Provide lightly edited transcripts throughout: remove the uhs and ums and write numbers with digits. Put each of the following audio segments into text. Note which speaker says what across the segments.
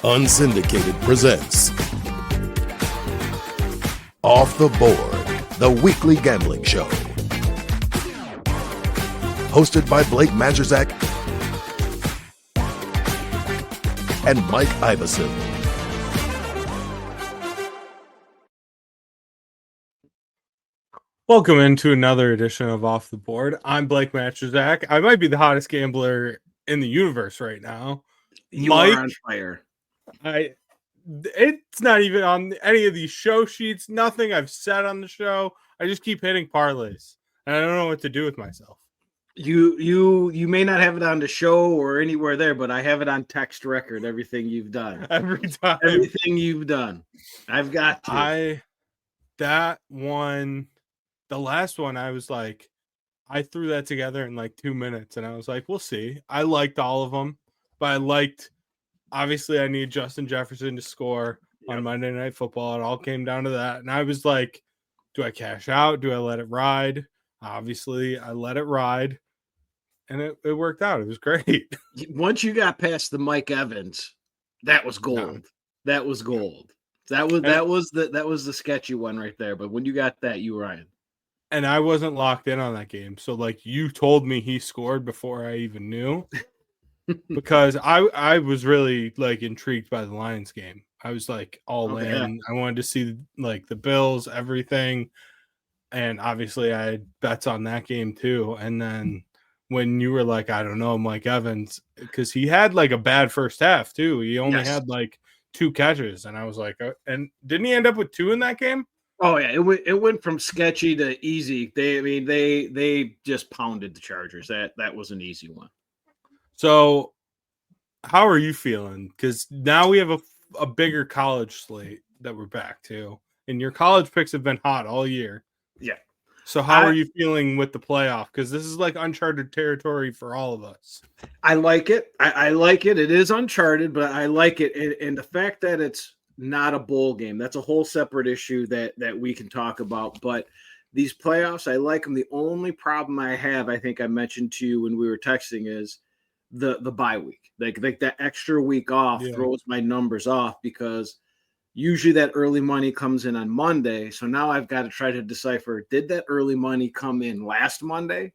Speaker 1: Unsyndicated presents Off the Board, the weekly gambling show. Hosted by Majchrzak and Mike Iavasile.
Speaker 2: Welcome into another edition of Off the Board. I'm Majchrzak. I might be the hottest gambler in the universe right now.
Speaker 3: Mike, are on fire.
Speaker 2: It's not even on any of these show sheets. Nothing I've said on the show. I just keep hitting parlays, and I don't know what to do with myself.
Speaker 3: You may not have it on the show or anywhere there, but I have it on text record. Everything you've done, everything you've done, I've got to.
Speaker 2: That one, the last one, I was like, I threw that together in like 2 minutes, and I was like, we'll see. I liked all of them, but obviously I need Justin Jefferson to score on Monday Night Football. It all came down to that, and I was like, do I cash out? Do I let it ride? Obviously, I let it ride. And it worked out. It was great.
Speaker 3: Once you got past the Mike Evans, that was gold. No. That was gold. That was the sketchy one right there. But when you got that, you were in.
Speaker 2: And I wasn't locked in on that game. So like you told me he scored before I even knew. Because I was really like intrigued by the Lions game. I was like all in. Yeah. I wanted to see like the Bills, everything. And obviously I had bets on that game too. And then when you were like, I don't know, Mike Evans, because he had like a bad first half too. He only had like 2 catches, and I was like, and didn't he end up with 2 in that game?
Speaker 3: Oh yeah, it went from sketchy to easy. They just pounded the Chargers. That was an easy one.
Speaker 2: So, how are you feeling? Because now we have a bigger college slate that we're back to, and your college picks have been hot all year.
Speaker 3: Yeah.
Speaker 2: So how are you feeling with the playoff? Because this is like uncharted territory for all of us.
Speaker 3: I like it. I like it. It is uncharted, but I like it. And the fact that it's not a bowl game, that's a whole separate issue that we can talk about. But these playoffs, I like them. The only problem I have, I think I mentioned to you when we were texting, is the bye week. Like that extra week off throws my numbers off, because usually that early money comes in on Monday. So now I've got to try to decipher, did that early money come in last Monday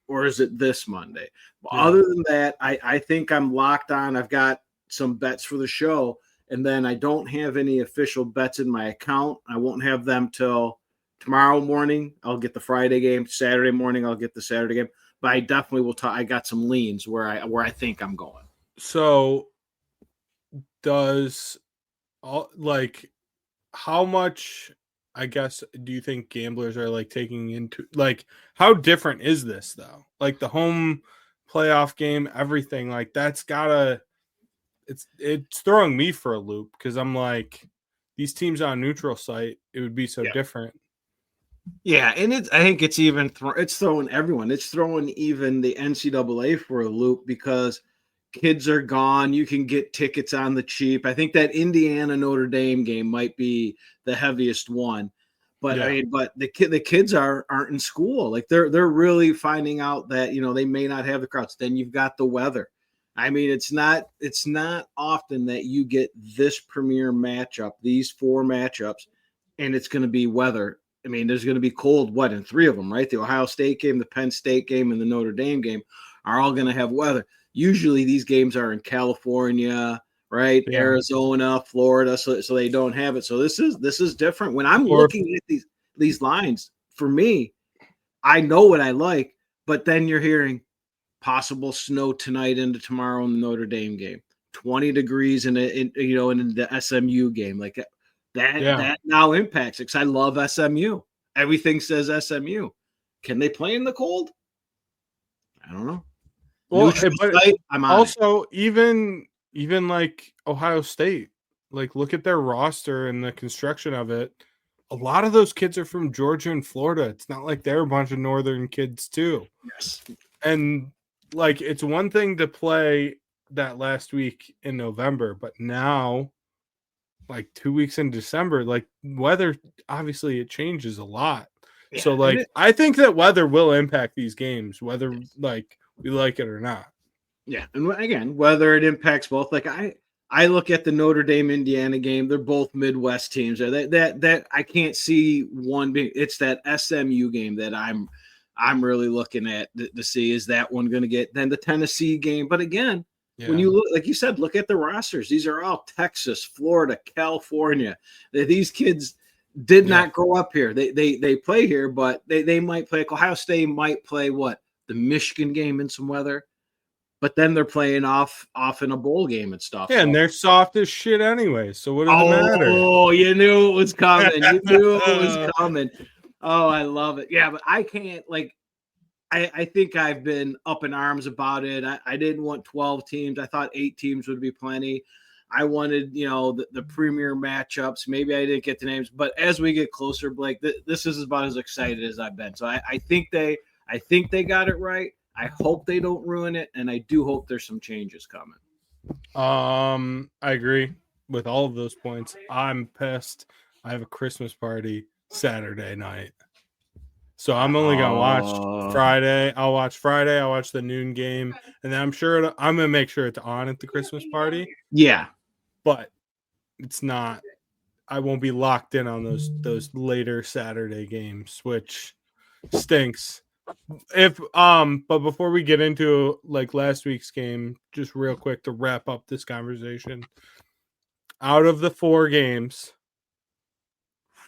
Speaker 3: or is it this Monday? Yeah. Other than that, I think I'm locked on. I've got some bets for the show, and then I don't have any official bets in my account. I won't have them till tomorrow morning. I'll get the Friday game. Saturday morning, I'll get the Saturday game. But I definitely will I got some leans where I think I'm going.
Speaker 2: So how much, I guess, do you think gamblers are like taking into, like, how different is this though? Like the home playoff game, everything, like that's it's throwing me for a loop, because I'm like, these teams on neutral site, it would be so different.
Speaker 3: Yeah, and I think it's even it's throwing everyone. It's throwing even the NCAA for a loop, because kids are gone. You can get tickets on the cheap. I think that Indiana Notre Dame game might be the heaviest one, but but the kids aren't in school. Like they're really finding out that they may not have the crowds. Then you've got the weather. I mean, it's not often that you get this premier matchup, these 4 matchups, and it's going to be weather. I mean, there's going to be cold, in 3 of them, right? The Ohio State game, the Penn State game, and the Notre Dame game are all going to have weather. Usually these games are in California, right? Yeah. Arizona, Florida, so they don't have it. So this is different. When I'm looking at these lines, for me, I know what I like, but then you're hearing possible snow tonight into tomorrow in the Notre Dame game, 20 degrees in the SMU game, like that now impacts it, because I love SMU. Everything says SMU. Can they play in the cold? I don't know.
Speaker 2: Well, but also even like Ohio State, like look at their roster and the construction of it. A lot of those kids are from Georgia and Florida. It's not like they're a bunch of northern kids too.
Speaker 3: Yes.
Speaker 2: And like, it's one thing to play that last week in November, but now like 2 weeks in December, like weather, obviously it changes a lot. Yeah, so like, I think that weather will impact these games, whether like we like it or not.
Speaker 3: Yeah, and again, whether it impacts both, like I look at the Notre Dame Indiana game. They're both Midwest teams. That I can't see one being. It's that SMU game that I'm really looking at to see, is that one going to get. Then the Tennessee game. But again, when you look, like you said, look at the rosters. These are all Texas, Florida, California. These kids did not grow up here. They play here, but they might play. Ohio State might play what, the Michigan game in some weather. But then they're playing off in a bowl game and stuff.
Speaker 2: Yeah, and they're soft as shit anyway. So what does it matter?
Speaker 3: Oh, you knew it was coming. You knew it was coming. Oh, I love it. Yeah, but I can't, like, I think I've been up in arms about it. I didn't want 12 teams. I thought 8 teams would be plenty. I wanted, the premier matchups. Maybe I didn't get the names, but as we get closer, Blake, this is about as excited as I've been. So I think they got it right. I hope they don't ruin it, and I do hope there's some changes coming.
Speaker 2: I agree with all of those points. I'm pissed. I have a Christmas party Saturday night, so I'm only gonna watch Friday. I'll watch Friday. I'll watch the noon game, and then I'm gonna make sure it's on at the Christmas party.
Speaker 3: Yeah,
Speaker 2: but it's not. I won't be locked in on those later Saturday games, which stinks. But before we get into like last week's game, just real quick to wrap up this conversation. Out of the 4 games,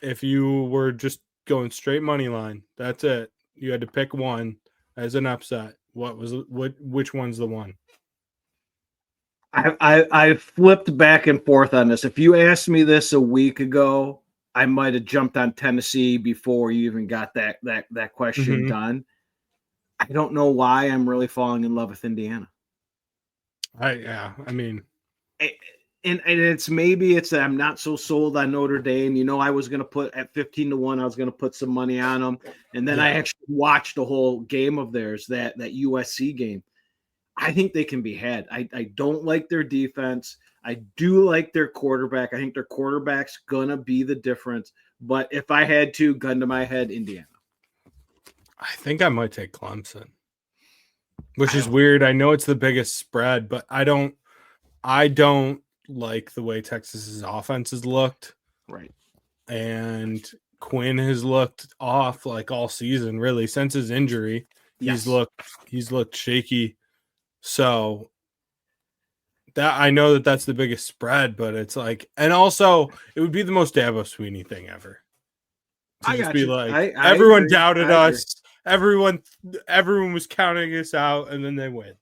Speaker 2: if you were just going straight money line, that's it. You had to pick one as an upset. Which one's the one?
Speaker 3: I flipped back and forth on this. If you asked me this a week ago, I might have jumped on Tennessee before you even got that question done. I don't know why I'm really falling in love with Indiana.
Speaker 2: I mean,
Speaker 3: and it's maybe it's that I'm not so sold on Notre Dame. I was going to put at 15-1. I was going to put some money on them, and then I actually watched the whole game of theirs, that USC game. I think they can be had. I don't like their defense. I do like their quarterback. I think their quarterback's going to be the difference. But if I had to, gun to my head, Indiana.
Speaker 2: I think I might take Clemson, which is weird. I know it's the biggest spread, but I don't like the way Texas's offense has looked.
Speaker 3: Right.
Speaker 2: And Quinn has looked off like all season, really, since his injury. Yes. He's looked shaky. So that I know that's the biggest spread, but it's like, and also it would be the most Dabo Sweeney thing ever. To just be like, everyone doubted us. Everyone was counting us out, and then they win.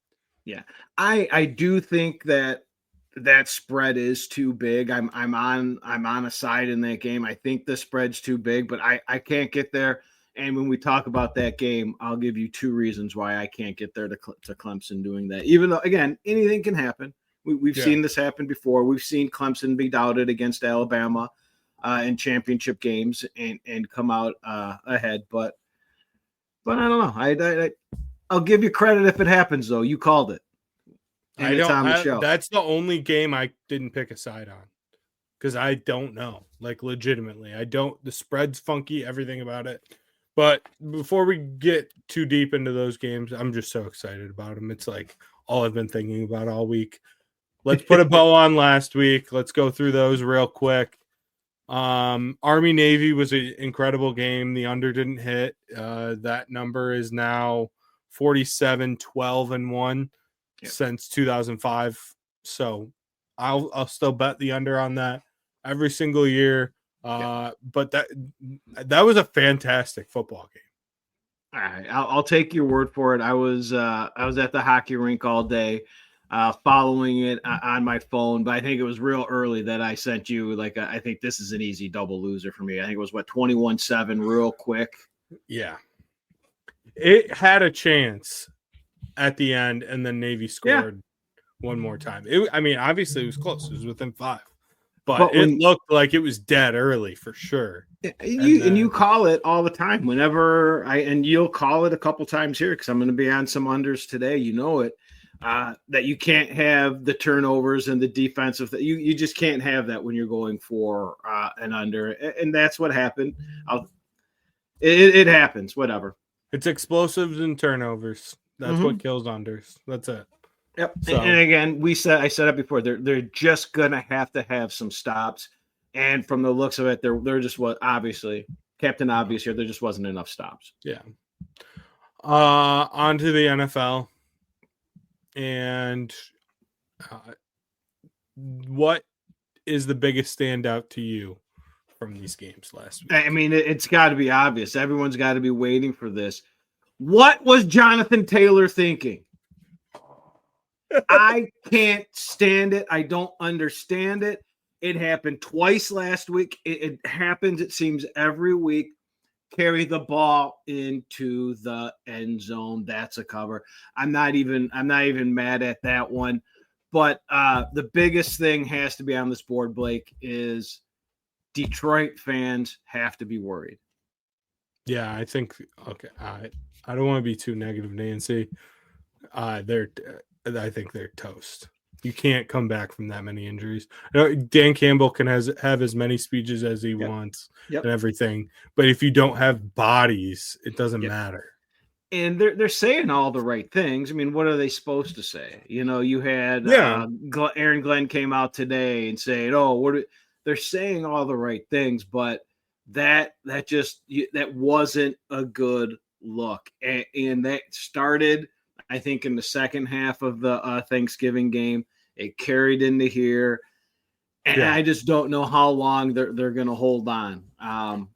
Speaker 3: Yeah, I do think that spread is too big. I'm on a side in that game. I think the spread's too big, but I can't get there. And when we talk about that game, I'll give you 2 reasons why I can't get there to Clemson doing that. Even though, again, anything can happen. We've seen this happen before. We've seen Clemson be doubted against Alabama in championship games and come out ahead. But I don't know. I'll give you credit if it happens, though. You called it. And it's on the show.
Speaker 2: That's the only game I didn't pick a side on because I don't know. Like, legitimately, I don't. The spread's funky, everything about it. But before we get too deep into those games, I'm just so excited about them. It's like all I've been thinking about all week. Let's put a bow on last week. Let's go through those real quick. Army-Navy was an incredible game. The under didn't hit. That number is now 47-12-1 since 2005. So I'll still bet the under on that every single year. But that was a fantastic football game.
Speaker 3: All right, I'll take your word for it. I was at the hockey rink all day, following it on my phone. But I think it was real early that I sent you. Like, I think this is an easy double loser for me. I think it was 21-7, real quick.
Speaker 2: Yeah, it had a chance at the end, and then Navy scored one more time. Obviously it was close. It was within 5. But it looked like it was dead early for sure.
Speaker 3: You call it all the time. Whenever you'll call it a couple times here because I'm going to be on some unders today. You know it, that you can't have the turnovers and the defensive. You just can't have that when you're going for an under, and that's what happened. It happens. Whatever.
Speaker 2: It's explosives and turnovers. That's what kills unders. That's it.
Speaker 3: Yep.
Speaker 2: So
Speaker 3: And again, I said it before. They're just gonna have to have some stops, and from the looks of it, they're just what obviously Captain Obvious here. There just wasn't enough stops.
Speaker 2: yeah. On to the NFL, and what is the biggest standout to you from these games last week?
Speaker 3: I mean, it's got to be obvious. Everyone's got to be waiting for this. What was Jonathan Taylor thinking? I can't stand it. I don't understand it. It happened twice last week. It happens, it seems, every week. Carry the ball into the end zone. That's a cover. I'm not even mad at that one. But the biggest thing has to be on this board, Blake, is Detroit fans have to be worried.
Speaker 2: Yeah, I think okay. I don't want to be too negative, Nancy. I think they're toast. You can't come back from that many injuries. Dan Campbell can have as many speeches as he wants and everything, but if you don't have bodies, it doesn't matter.
Speaker 3: And they're saying all the right things. I mean, what are they supposed to say? You know, you had Aaron Glenn came out today and saying, "Oh, they're saying all the right things," but that wasn't a good look, and that started, I think, in the second half of the Thanksgiving game. It carried into here, and I just don't know how long they're going to hold on.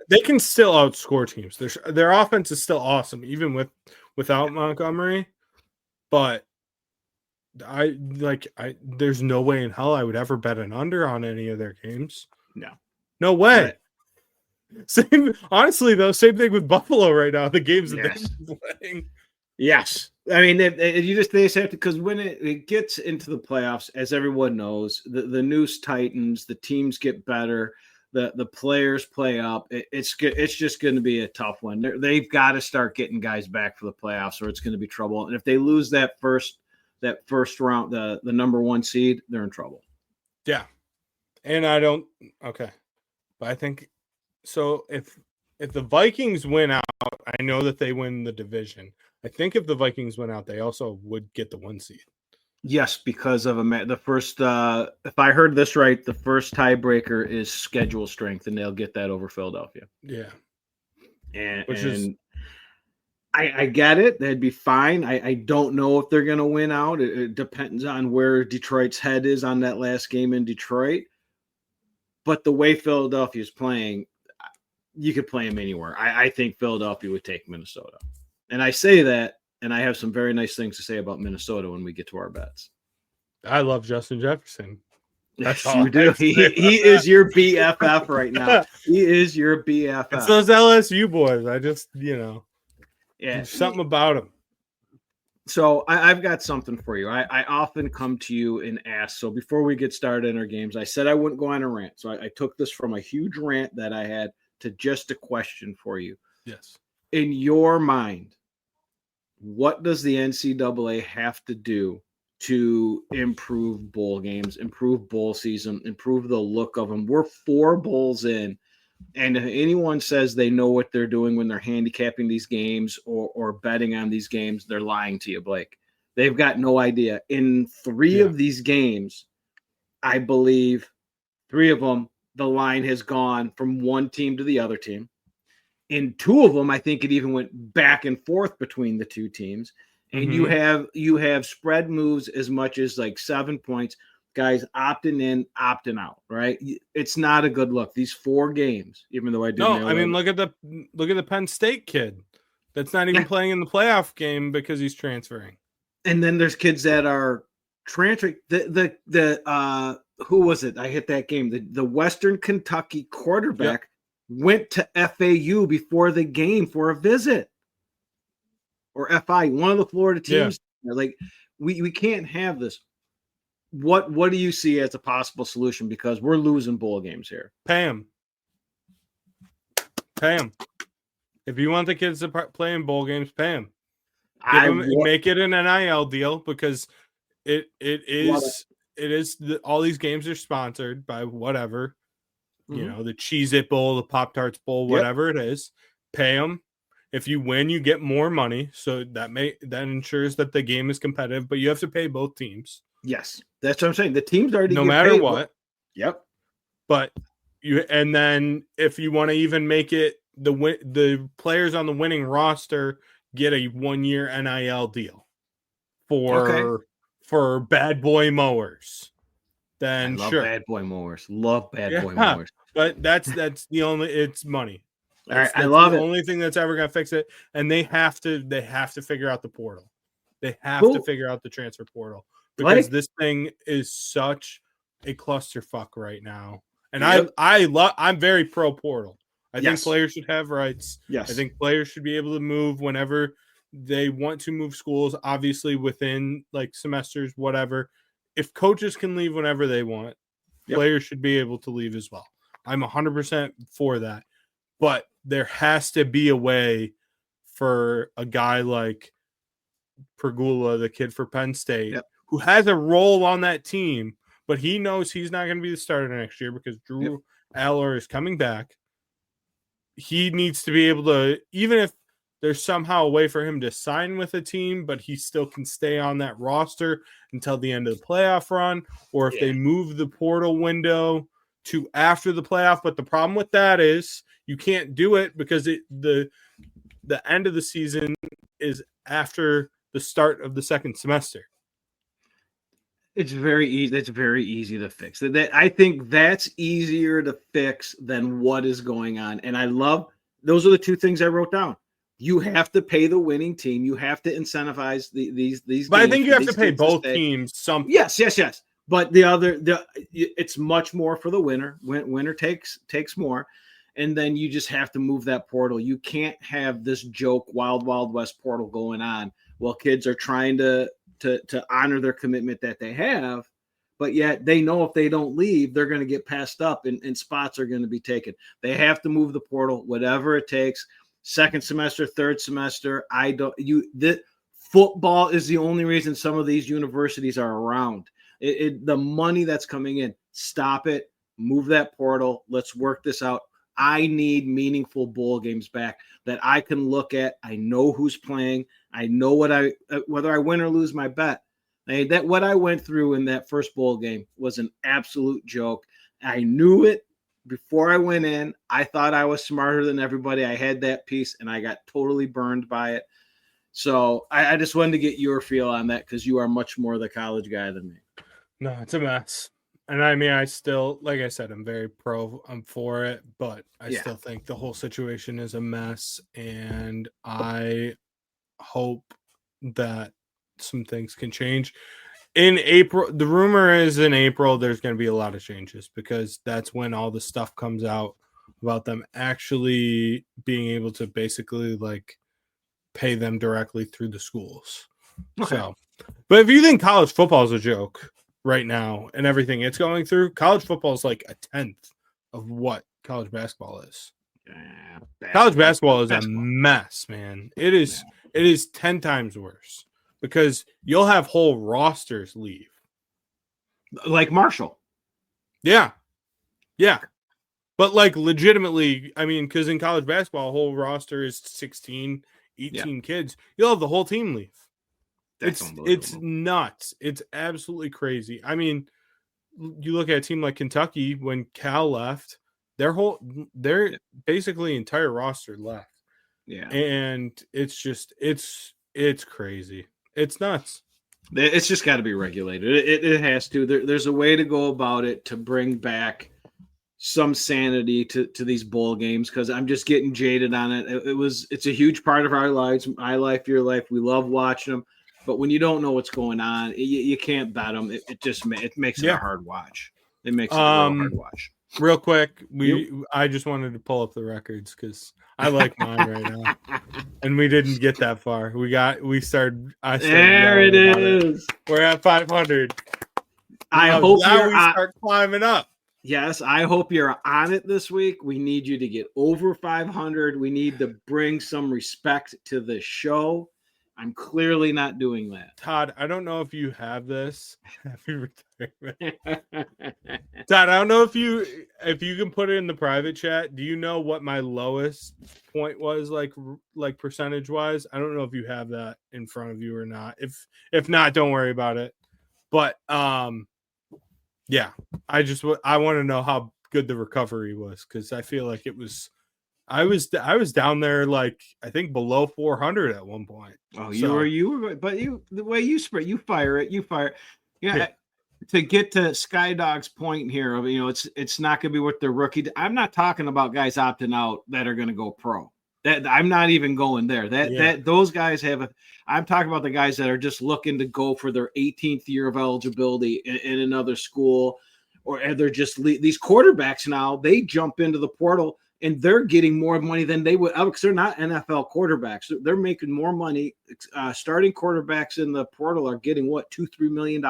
Speaker 2: They can still outscore teams. Their offense is still awesome, even without Montgomery. But there's no way in hell I would ever bet an under on any of their games. No way. Right. Honestly, though, same thing with Buffalo right now. The games that they're playing.
Speaker 3: Yes. I mean, they just have to, because when it gets into the playoffs, as everyone knows, the noose tightens, the teams get better, the players play up. It's just going to be a tough one. They've got to start getting guys back for the playoffs, or it's going to be trouble. And if they lose that first round, the number one seed, they're in trouble.
Speaker 2: Yeah. And but I think so. If the Vikings win out, I know that they win the division. I think if the Vikings went out, they also would get the 1 seed.
Speaker 3: Yes, because of the first. If I heard this right, the first tiebreaker is schedule strength, and they'll get that over Philadelphia.
Speaker 2: Yeah,
Speaker 3: I get it. That'd be fine. I don't know if they're going to win out. It depends on where Detroit's head is on that last game in Detroit. But the way Philadelphia is playing, you could play them anywhere. I think Philadelphia would take Minnesota. And I say that, and I have some very nice things to say about Minnesota when we get to our bets.
Speaker 2: I love Justin Jefferson.
Speaker 3: That's all you do. He is your BFF right now. He is your BFF.
Speaker 2: It's those LSU boys. I just, there's something about them.
Speaker 3: So I've got something for you. I often come to you and ask. So before we get started in our games, I said I wouldn't go on a rant. So I took this from a huge rant that I had to just a question for you.
Speaker 2: Yes.
Speaker 3: In your mind, what does the NCAA have to do to improve bowl games, improve bowl season, improve the look of them? We're 4 bowls in, and if anyone says they know what they're doing when they're handicapping these games or betting on these games, they're lying to you, Blake. They've got no idea. In 3 of these games, I believe 3 of them, the line has gone from one team to the other team. In 2 of them, I think it even went back and forth between the 2 teams. And you have spread moves as much as like 7 points, guys opting in, opting out, right? It's not a good look. These 4 games, even though I did.
Speaker 2: No, I mean, look at the Penn State kid that's not even playing in the playoff game because he's transferring.
Speaker 3: And then there's kids that are transferring. Who was it? I hit that game. The Western Kentucky quarterback went to FAU before the game for a visit, or FI, one of the Florida teams. Like we can't have this. What do you see as a possible solution? Because we're losing bowl games here.
Speaker 2: Pay him. If you want the kids to play in bowl games, pay them. Make it an NIL deal, because it is all these games are sponsored by whatever. The Cheez-It Bowl, the Pop-Tarts Bowl, whatever it is. Pay them. If you win, you get more money. So that ensures that the game is competitive, but you have to pay both teams.
Speaker 3: Yes, that's what I'm saying. The teams already
Speaker 2: no
Speaker 3: get
Speaker 2: matter
Speaker 3: paid.
Speaker 2: what.
Speaker 3: Yep.
Speaker 2: But and then if you want to even make it the players on the winning roster get a 1-year NIL deal for bad boy mowers. Then
Speaker 3: I love
Speaker 2: sure.
Speaker 3: bad boy mowers. Love bad boy mowers.
Speaker 2: But that's the only it's money.
Speaker 3: All right, I
Speaker 2: that's
Speaker 3: love
Speaker 2: the
Speaker 3: it.
Speaker 2: only thing that's ever gonna fix it. And they have to figure out the portal. They have to figure out the transfer portal because this thing is such a clusterfuck right now. And I'm very pro portal. I think players should have rights.
Speaker 3: Yes.
Speaker 2: I think players should be able to move whenever they want to move schools, obviously within like semesters, whatever. If coaches can leave whenever they want, players should be able to leave as well. I'm 100% for that. But there has to be a way for a guy like Pergula, the kid for Penn State, who has a role on that team, but he knows he's not going to be the starter next year because Drew Aller is coming back. He needs to be able to, even if there's somehow a way for him to sign with a team, but he still can stay on that roster until the end of the playoff run, or if they move the portal window to after the playoff. But the problem with that is you can't do it because the end of the season is after the start of the second semester.
Speaker 3: It's very easy. That's very easy to fix. I think that's easier to fix than what is going on. And I love those are the two things I wrote down. You have to pay the winning team. You have to incentivize these.
Speaker 2: But I think you have to pay both teams something.
Speaker 3: Yes. But it's much more for the winner. Winner takes more, and then you just have to move that portal. You can't have this joke Wild West portal going on while kids are trying to honor their commitment that they have, but yet they know if they don't leave, they're going to get passed up and spots are going to be taken. They have to move the portal, whatever it takes. Second semester, third semester. Football is the only reason some of these universities are around. The money that's coming in, stop it, move that portal. Let's work this out. I need meaningful bowl games back that I can look at. I know who's playing. I know whether I win or lose my bet. What I went through in that first bowl game was an absolute joke. I knew it before I went in. I thought I was smarter than everybody. I had that piece, and I got totally burned by it. So I just wanted to get your feel on that because you are much more the college guy than me.
Speaker 2: No, it's a mess. And I mean, I still, like I said, I'm very I'm for it, but I still think the whole situation is a mess. And I hope that some things can change. In April, the rumor is in April, there's going to be a lot of changes because that's when all the stuff comes out about them actually being able to basically like pay them directly through the schools. Okay. So, but if you think college football is a joke right now and everything it's going through, college football is like 1/10 of what college basketball is. College basketball is a mess, man. It is 10 times worse because you'll have whole rosters leave.
Speaker 3: Like Marshall.
Speaker 2: Yeah. But like legitimately, I mean, because in college basketball, a whole roster is 16, 18 kids. You'll have the whole team leave. It's nuts. It's absolutely crazy. I mean, you look at a team like Kentucky when Cal left, their basically entire roster left. Yeah. And it's just it's crazy. It's nuts.
Speaker 3: It's just got to be regulated. It has to. There's a way to go about it to bring back some sanity to these bowl games because I'm just getting jaded on it. It's a huge part of our lives, my life, your life. We love watching them. But when you don't know what's going on, you can't bet them. It makes it a hard watch. It makes it a real hard watch.
Speaker 2: Real quick, I just wanted to pull up the records because I like mine right now, and we didn't get that far. We started.
Speaker 3: There it is.
Speaker 2: We're at 500.
Speaker 3: I hope
Speaker 2: now we start climbing up.
Speaker 3: Yes, I hope you're on it this week. We need you to get over 500. We need to bring some respect to the show. I'm clearly not doing that.
Speaker 2: Todd, I don't know if you have this. Happy retirement. Todd, I don't know if you can put it in the private chat. Do you know what my lowest point was, like percentage wise? I don't know if you have that in front of you or not. If not, don't worry about it. But yeah, I want to know how good the recovery was, because I feel like it was. I was down there, like, I think below 400 at one point.
Speaker 3: Oh, you were, but the way you spread, you fire it. Yeah. To get to Skydog's point here of, it's not going to be what the rookie. I'm not talking about guys opting out that are going to go pro. That I'm not even going there. That those guys I'm talking about the guys that are just looking to go for their 18th year of eligibility in another school, or they're just these quarterbacks now. They jump into the portal and they're getting more money than they would, because they're not NFL quarterbacks. They're making more money. Starting quarterbacks in the portal are getting what, $2-3 million.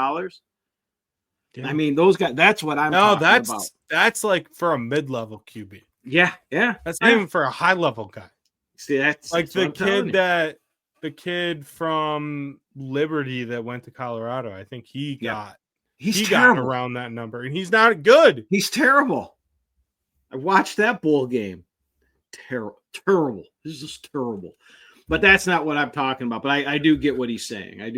Speaker 3: Yeah. I mean, those guys. That's what I'm talking about.
Speaker 2: That's like for a mid-level QB.
Speaker 3: Yeah.
Speaker 2: That's not even for a high-level guy.
Speaker 3: See, that's
Speaker 2: like the kid from Liberty that went to Colorado. I think he got around that number, and he's not good.
Speaker 3: He's terrible. I watched that bowl game. Terrible. This is just terrible. But that's not what I'm talking about. But I do get what he's saying. But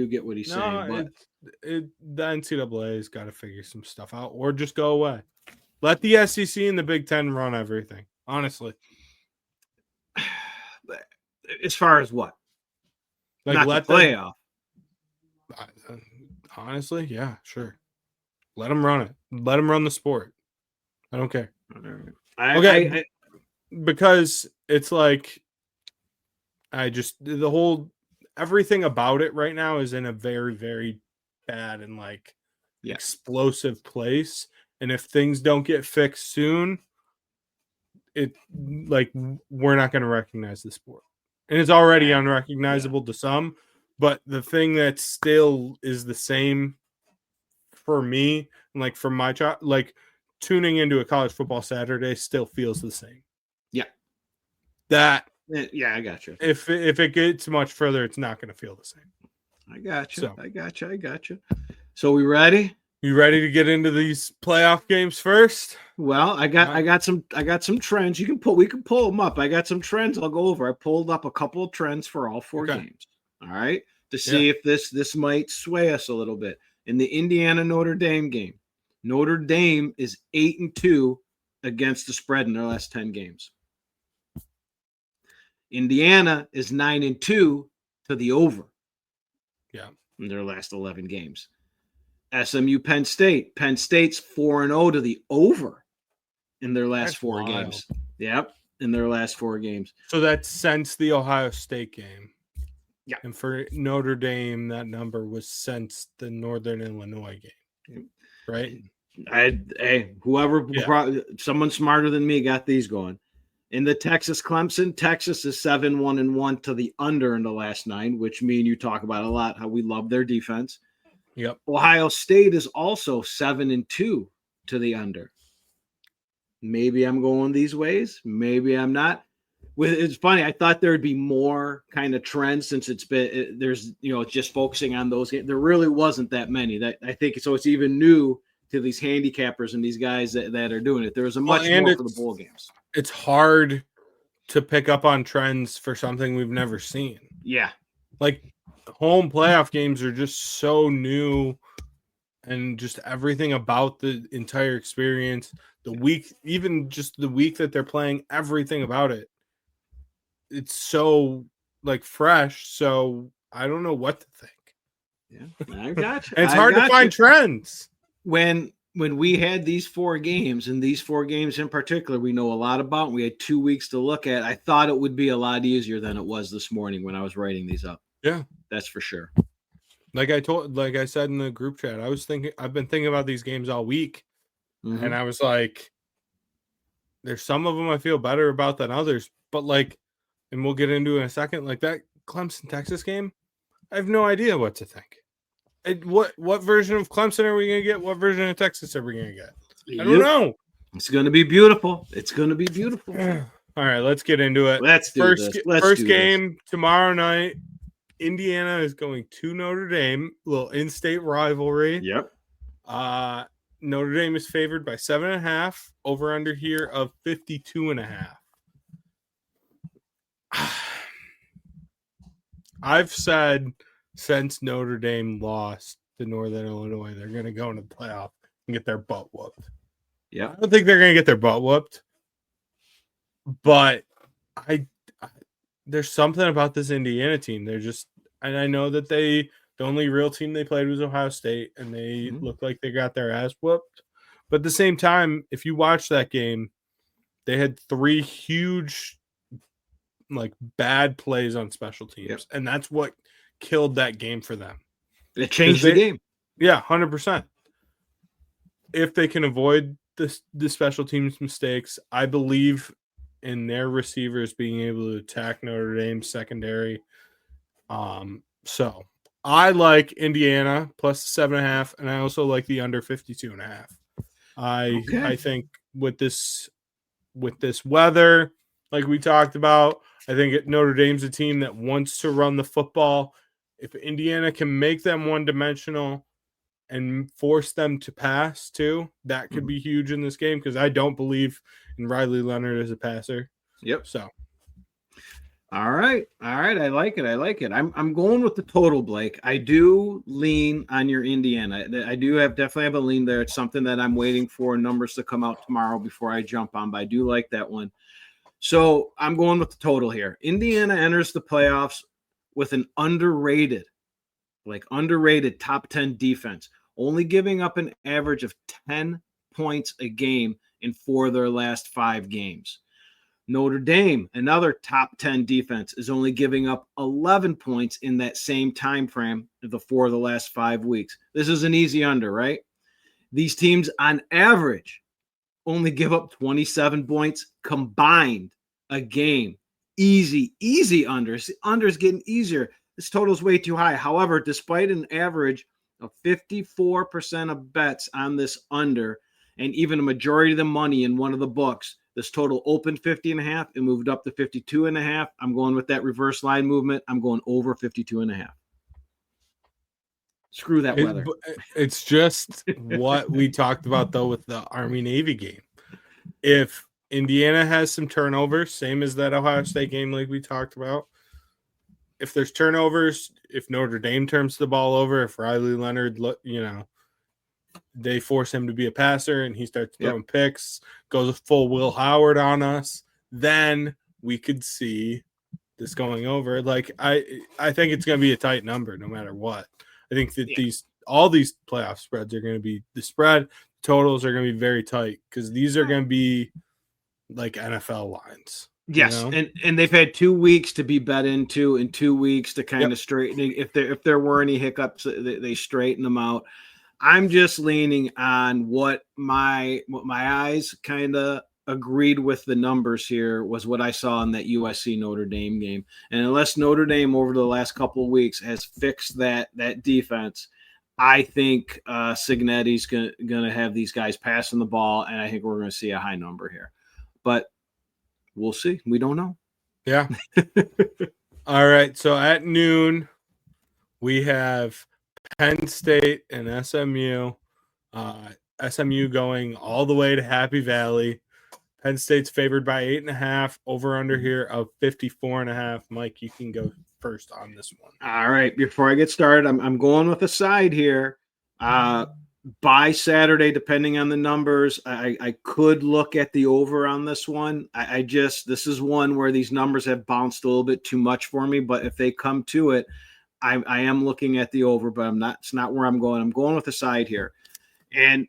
Speaker 2: the NCAA has got to figure some stuff out, or just go away. Let the SEC and the Big Ten run everything. Honestly.
Speaker 3: As far as what?
Speaker 2: Like,
Speaker 3: not
Speaker 2: let
Speaker 3: the playoff.
Speaker 2: Honestly, yeah, sure. Let them run it. Let them run the sport. I don't care. Because it's like, everything about it right now is in a very, very bad and explosive place. And if things don't get fixed soon, we're not going to recognize the sport. And it's already unrecognizable to some, but the thing that still is the same for me, and from my child, tuning into a college football Saturday still feels the same.
Speaker 3: Yeah. I got you.
Speaker 2: If it gets much further, it's not going to feel the same.
Speaker 3: I got you. I got you. So we ready?
Speaker 2: You ready to get into these playoff games first?
Speaker 3: Well, I got some trends. We can pull them up. I got some trends I'll go over. I pulled up a couple of trends for all four games. All right. To see if this might sway us a little bit. In the Indiana Notre Dame game, Notre Dame is 8-2 against the spread in their last 10 games. Indiana is 9-2 to the over.
Speaker 2: Yeah.
Speaker 3: In their last 11 games. SMU Penn State. Penn State's 4-0 to the over in their last four games. Yep. In their last 4 games.
Speaker 2: So that's since the Ohio State game.
Speaker 3: Yeah.
Speaker 2: And for Notre Dame, that number was since the Northern Illinois game. Right?
Speaker 3: Someone smarter than me got these going. In the Texas Clemson, Texas is 7-1-1 to the under in the last 9, which me and you talk about a lot, how we love their defense.
Speaker 2: Yep.
Speaker 3: Ohio State is also 7-2 to the under. Maybe I'm going these ways. Maybe I'm not. It's funny. I thought there'd be more kind of trends since it's just focusing on those games. There really wasn't that many. That I think so. It's even new to these handicappers and these guys that are doing it. There was a much more for the bowl games.
Speaker 2: It's hard to pick up on trends for something we've never seen.
Speaker 3: Yeah.
Speaker 2: Home playoff games are just so new, and just everything about the entire experience, the week, even just the week that they're playing, everything about it. It's so fresh. So I don't know what to think.
Speaker 3: Yeah, I got you.
Speaker 2: It's hard to find trends.
Speaker 3: When we had these 4 games, and these 4 games in particular, we know a lot about. We had 2 weeks to look at. I thought it would be a lot easier than it was this morning when I was writing these up.
Speaker 2: Yeah,
Speaker 3: that's for sure.
Speaker 2: Like I said in the group chat, I've been thinking about these games all week, and I was like, there's some of them I feel better about than others, but and we'll get into in a second, that Clemson Texas game, I have no idea what to think. What version of Clemson are we going to get? What version of Texas are we going to get? I don't know.
Speaker 3: It's going to be beautiful. All
Speaker 2: right, let's get into it.
Speaker 3: Let's do this.
Speaker 2: First game tomorrow night Indiana is going to Notre Dame, little in-state rivalry.
Speaker 3: Yep.
Speaker 2: Notre Dame is favored by 7.5. Over under here of 52.5. I've said since Notre Dame lost to Northern Illinois, they're going to go into the playoff and get their butt whooped.
Speaker 3: Yeah.
Speaker 2: I don't think they're going to get their butt whooped, but there's something about this Indiana team. They're just, and I know that the only real team they played was Ohio State, and they looked like they got their ass whooped. But at the same time, if you watch that game, they had 3 huge, like, bad plays on special teams, and that's what killed that game for them.
Speaker 3: It changed the game.
Speaker 2: Yeah, 100%. If they can avoid the special teams mistakes, I believe in their receivers being able to attack Notre Dame's secondary. So I like Indiana plus 7.5, and I also like the under 52.5. I think with this weather, like we talked about, I think Notre Dame's a team that wants to run the football. If Indiana can make them one-dimensional and force them to pass too, that could be huge in this game, because I don't believe in Riley Leonard as a passer.
Speaker 3: Yep.
Speaker 2: So,
Speaker 3: all right. I like it. I'm going with the total, Blake. I do lean on your Indiana. I do definitely have a lean there. It's something that I'm waiting for numbers to come out tomorrow before I jump on, but I do like that one. So I'm going with the total here. Indiana enters the playoffs with an underrated top 10 defense, only giving up an average of 10 points a game in 4 of their last 5 games. Notre Dame, another top 10 defense, is only giving up 11 points in that same time frame of the 4 of the last 5 weeks. This is an easy under, right? These teams on average only give up 27 points combined a game. Easy unders. Unders getting easier. This total is way too high. However, despite an average of 54% of bets on this under, and even a majority of the money in one of the books, this total opened 50.5 and moved up to 52.5. I'm going with that reverse line movement. I'm going over 52.5. Screw that weather.
Speaker 2: It's just what we talked about, though, with the Army-Navy game. If Indiana has some turnovers, same as that Ohio State game like we talked about, if there's turnovers, if Notre Dame turns the ball over, if Riley Leonard, they force him to be a passer and he starts throwing picks, goes full Will Howard on us, then we could see this going over. Like, I think it's going to be a tight number no matter what. I think that all these playoff spreads are going to be, the spread totals are going to be very tight, because these are going to be like NFL lines.
Speaker 3: Yes, and they've had 2 weeks to be bet into, and 2 weeks to kind of straighten. If there were any hiccups, they straighten them out. I'm just leaning on what my eyes kind of agreed with the numbers here was what I saw in that USC Notre Dame game. And unless Notre Dame over the last couple of weeks has fixed that defense, I think Cignetti's going to have these guys passing the ball, and I think we're going to see a high number here. But we'll see. We don't know.
Speaker 2: Yeah. All right. So at noon, we have Penn State and SMU. SMU going all the way to Happy Valley. Penn State's favored by 8.5. Over under here of 54.5. Mike, you can go first on this one.
Speaker 3: All right. Before I get started, I'm going with a side here. By Saturday, depending on the numbers, I could look at the over on this one. This is one where these numbers have bounced a little bit too much for me, but if they come to it, I am looking at the over, but it's not where I'm going. I'm going with the side here. And,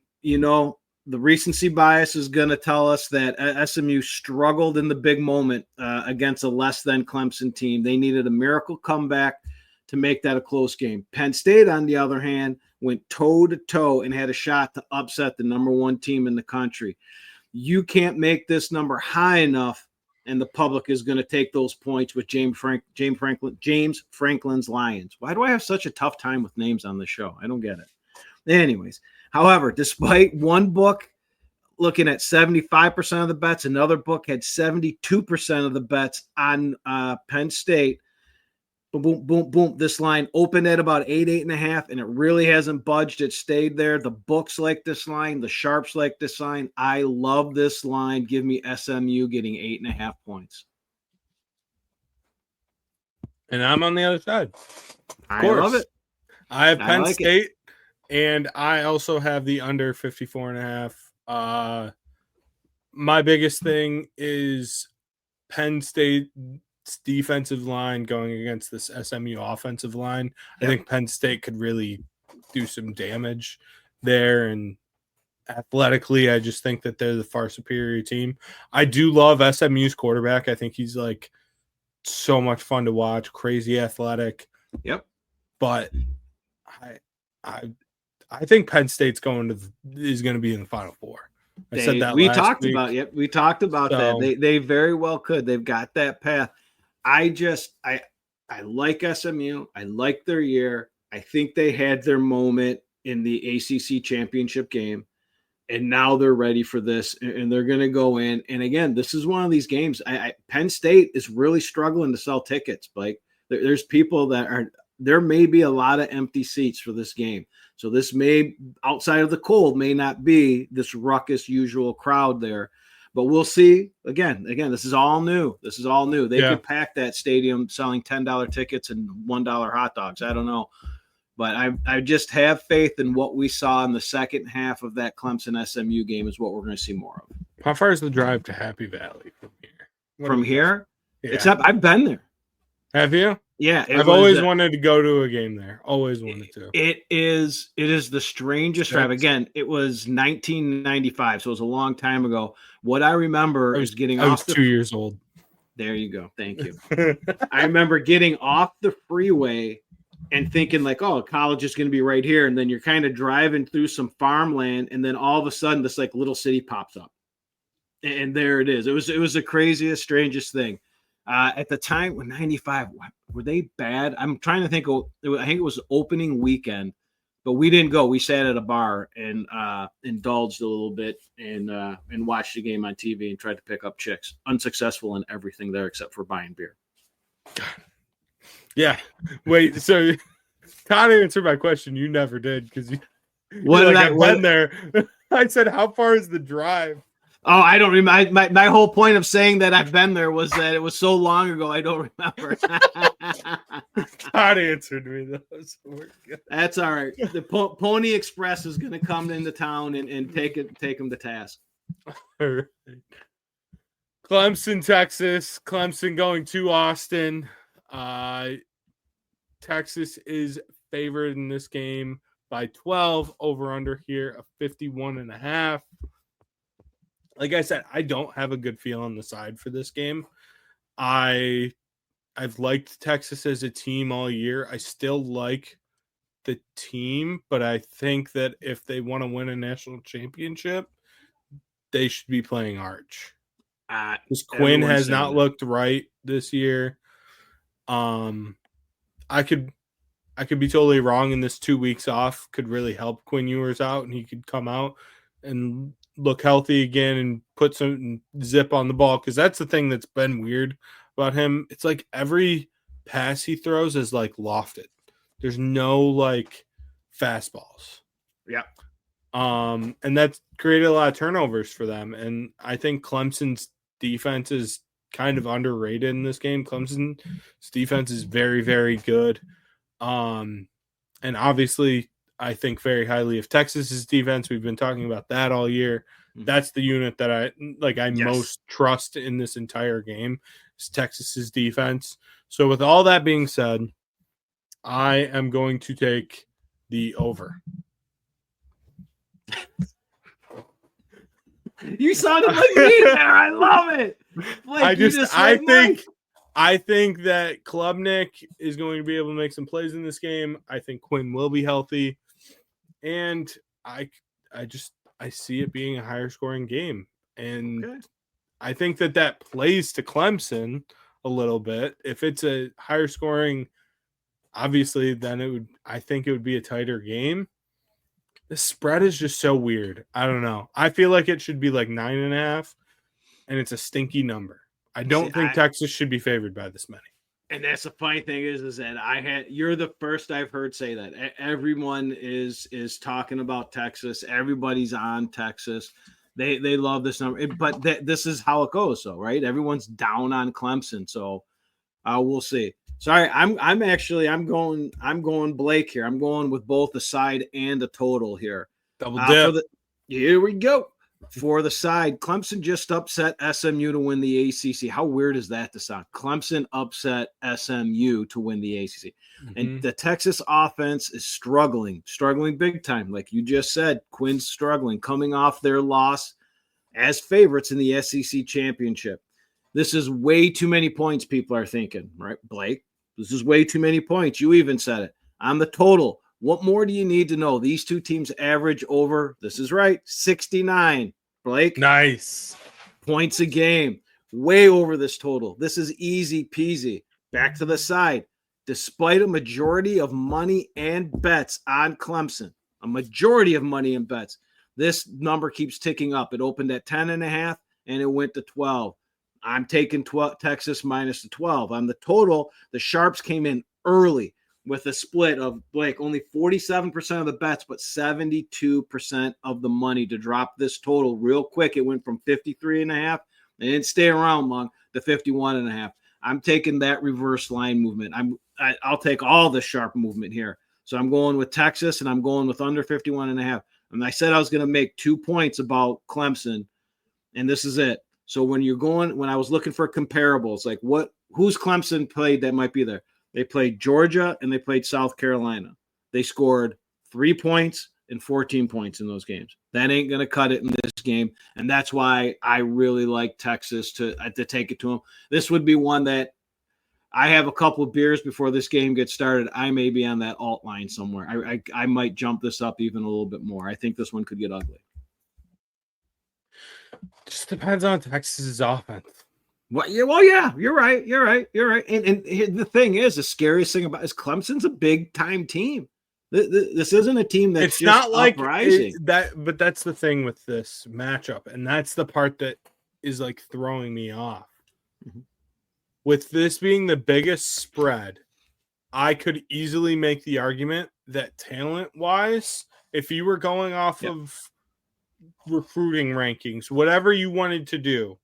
Speaker 3: the recency bias is going to tell us that SMU struggled in the big moment against a less than Clemson team. They needed a miracle comeback to make that a close game. Penn State, on the other hand, went toe-to-toe and had a shot to upset the number 1 team in the country. You can't make this number high enough, and the public is going to take those points with James Franklin's Lions. Why do I have such a tough time with names on the show? I don't get it. Anyways, however, despite one book looking at 75% of the bets, another book had 72% of the bets on Penn State, boom, boom, boom. This line opened at about 8.5, and it really hasn't budged. It stayed there. The books like this line. The sharps like this line. I love this line. Give me SMU getting 8.5 points.
Speaker 2: And I'm on the other side.
Speaker 3: I love it.
Speaker 2: I have Penn
Speaker 3: like
Speaker 2: State, and I also have the under 54.5. My biggest thing is Penn State's defensive line going against this SMU offensive line. Yep. I think Penn State could really do some damage there, and athletically, I just think that they're the far superior team. I do love SMU's quarterback. I think he's like so much fun to watch, crazy athletic.
Speaker 3: Yep.
Speaker 2: But I think Penn State's is going to be in the Final Four. I said that
Speaker 3: we
Speaker 2: last
Speaker 3: talked
Speaker 2: week.
Speaker 3: about we talked about that. They very well could. They've got that path. I like SMU. I like their year. I think they had their moment in the ACC championship game, and now they're ready for this, and they're going to go in. And again, this is one of these games. Penn State is really struggling to sell tickets. Like there's people there may be a lot of empty seats for this game. So this may, outside of the cold, may not be this ruckus usual crowd there. But we'll see. Again, this is all new. They could pack that stadium selling $10 tickets and $1 hot dogs. I don't know. But I just have faith in what we saw in the second half of that Clemson SMU game is what we're going to see more of.
Speaker 2: How far is the drive to Happy Valley from here?
Speaker 3: From here? Yeah. I've been there.
Speaker 2: Have you?
Speaker 3: Yeah.
Speaker 2: I've always wanted to go to a game there. Always wanted to.
Speaker 3: It is the strangest drive. Again, it was 1995, so it was a long time ago. What I remember is getting off.
Speaker 2: I was 2 years old.
Speaker 3: There you go. Thank you. I remember getting off the freeway and thinking like, oh, college is going to be right here. And then you're kind of driving through some farmland. And then all of a sudden this like little city pops up. And there it is. It was the craziest, strangest thing. At the time when 95, were they bad? I'm trying to think. I think it was opening weekend, but we didn't go. We sat at a bar and indulged a little bit and watched the game on TV and tried to pick up chicks. Unsuccessful in everything there except for buying beer.
Speaker 2: Yeah. Wait, so Todd answered my question. You never did because I've been there. I said, how far is the drive?
Speaker 3: Oh, I don't remember. My whole point of saying that I've been there was that it was so long ago. I don't remember.
Speaker 2: Todd answered me though. So
Speaker 3: that's all right. The Pony Express is going to come into town and take them to task.
Speaker 2: All right. Clemson, Texas. Clemson going to Austin. Texas is favored in this game by 12. Over under here of 51.5. Like I said, I don't have a good feel on the side for this game. I've liked Texas as a team all year. I still like the team, but I think that if they want to win a national championship, they should be playing Arch. Because Quinn has not looked right this year. I could be totally wrong, and this 2 weeks off could really help Quinn Ewers out, and he could come out and look healthy again and put some zip on the ball, because that's the thing that's been weird about him. It's like every pass he throws is like lofted. There's no like fastballs.
Speaker 3: Yeah.
Speaker 2: And that's created a lot of turnovers for them. And I think Clemson's defense is kind of underrated in this game. Clemson's defense is very, very good. And obviously I think very highly of Texas's defense. We've been talking about that all year. That's the unit that I most trust in this entire game is Texas's defense. So with all that being said, I am going to take the over.
Speaker 3: You sounded like me there. I love it.
Speaker 2: I think that Klubnik is going to be able to make some plays in this game. I think Quinn will be healthy. And I see it being a higher scoring game. And I think that plays to Clemson a little bit. If it's a higher scoring, obviously, then I think it would be a tighter game. The spread is just so weird. I don't know. I feel like it should be like 9.5, and it's a stinky number. I don't think Texas should be favored by this many.
Speaker 3: And that's the funny thing is that you're the first I've heard say that. Everyone is talking about Texas. Everybody's on Texas. They love this number, but this is how it goes, though, right? Everyone's down on Clemson, so we'll see. Sorry, I'm going Blake here. I'm going with both the side and the total here.
Speaker 2: Double dip.
Speaker 3: Here we go. For the side, Clemson just upset SMU to win the ACC. How weird is that to sound? Clemson upset SMU to win the ACC. Mm-hmm. And the Texas offense is struggling big time. Like you just said, Quinn's struggling, coming off their loss as favorites in the SEC championship. This is way too many points, people are thinking, right, Blake? This is way too many points. You even said it. On the total, what more do you need to know? These two teams average over, this is right, 69. Blake?
Speaker 2: Nice.
Speaker 3: Points a game. Way over this total. This is easy peasy. Back to the side. Despite a majority of money and bets on Clemson, this number keeps ticking up. It opened at 10.5 and it went to 12. I'm taking Texas minus the 12. On the total, the Sharps came in early with a split of, Blake, only 47% of the bets, but 72% of the money to drop this total real quick. It went from 53.5. It didn't stay around long to 51.5. I'm taking that reverse line movement. I'll take all the sharp movement here. So I'm going with Texas, and I'm going with under 51.5. And I said I was going to make 2 points about Clemson, and this is it. So when I was looking for comparables, like who's Clemson played that might be there? They played Georgia and they played South Carolina. They scored 3 points and 14 points in those games. That ain't going to cut it in this game, and that's why I really like Texas to take it to them. This would be one that I have a couple of beers before this game gets started. I may be on that alt line somewhere. I might jump this up even a little bit more. I think this one could get ugly.
Speaker 2: Just depends on Texas's offense.
Speaker 3: Well, yeah, you're right. And the thing is, the scariest thing about is Clemson's a big time team. This isn't a team that's
Speaker 2: it's just not like
Speaker 3: uprising.
Speaker 2: But that's the thing with this matchup, and that's the part that is like throwing me off. Mm-hmm. With this being the biggest spread, I could easily make the argument that talent-wise, if you were going off of recruiting rankings, whatever you wanted to do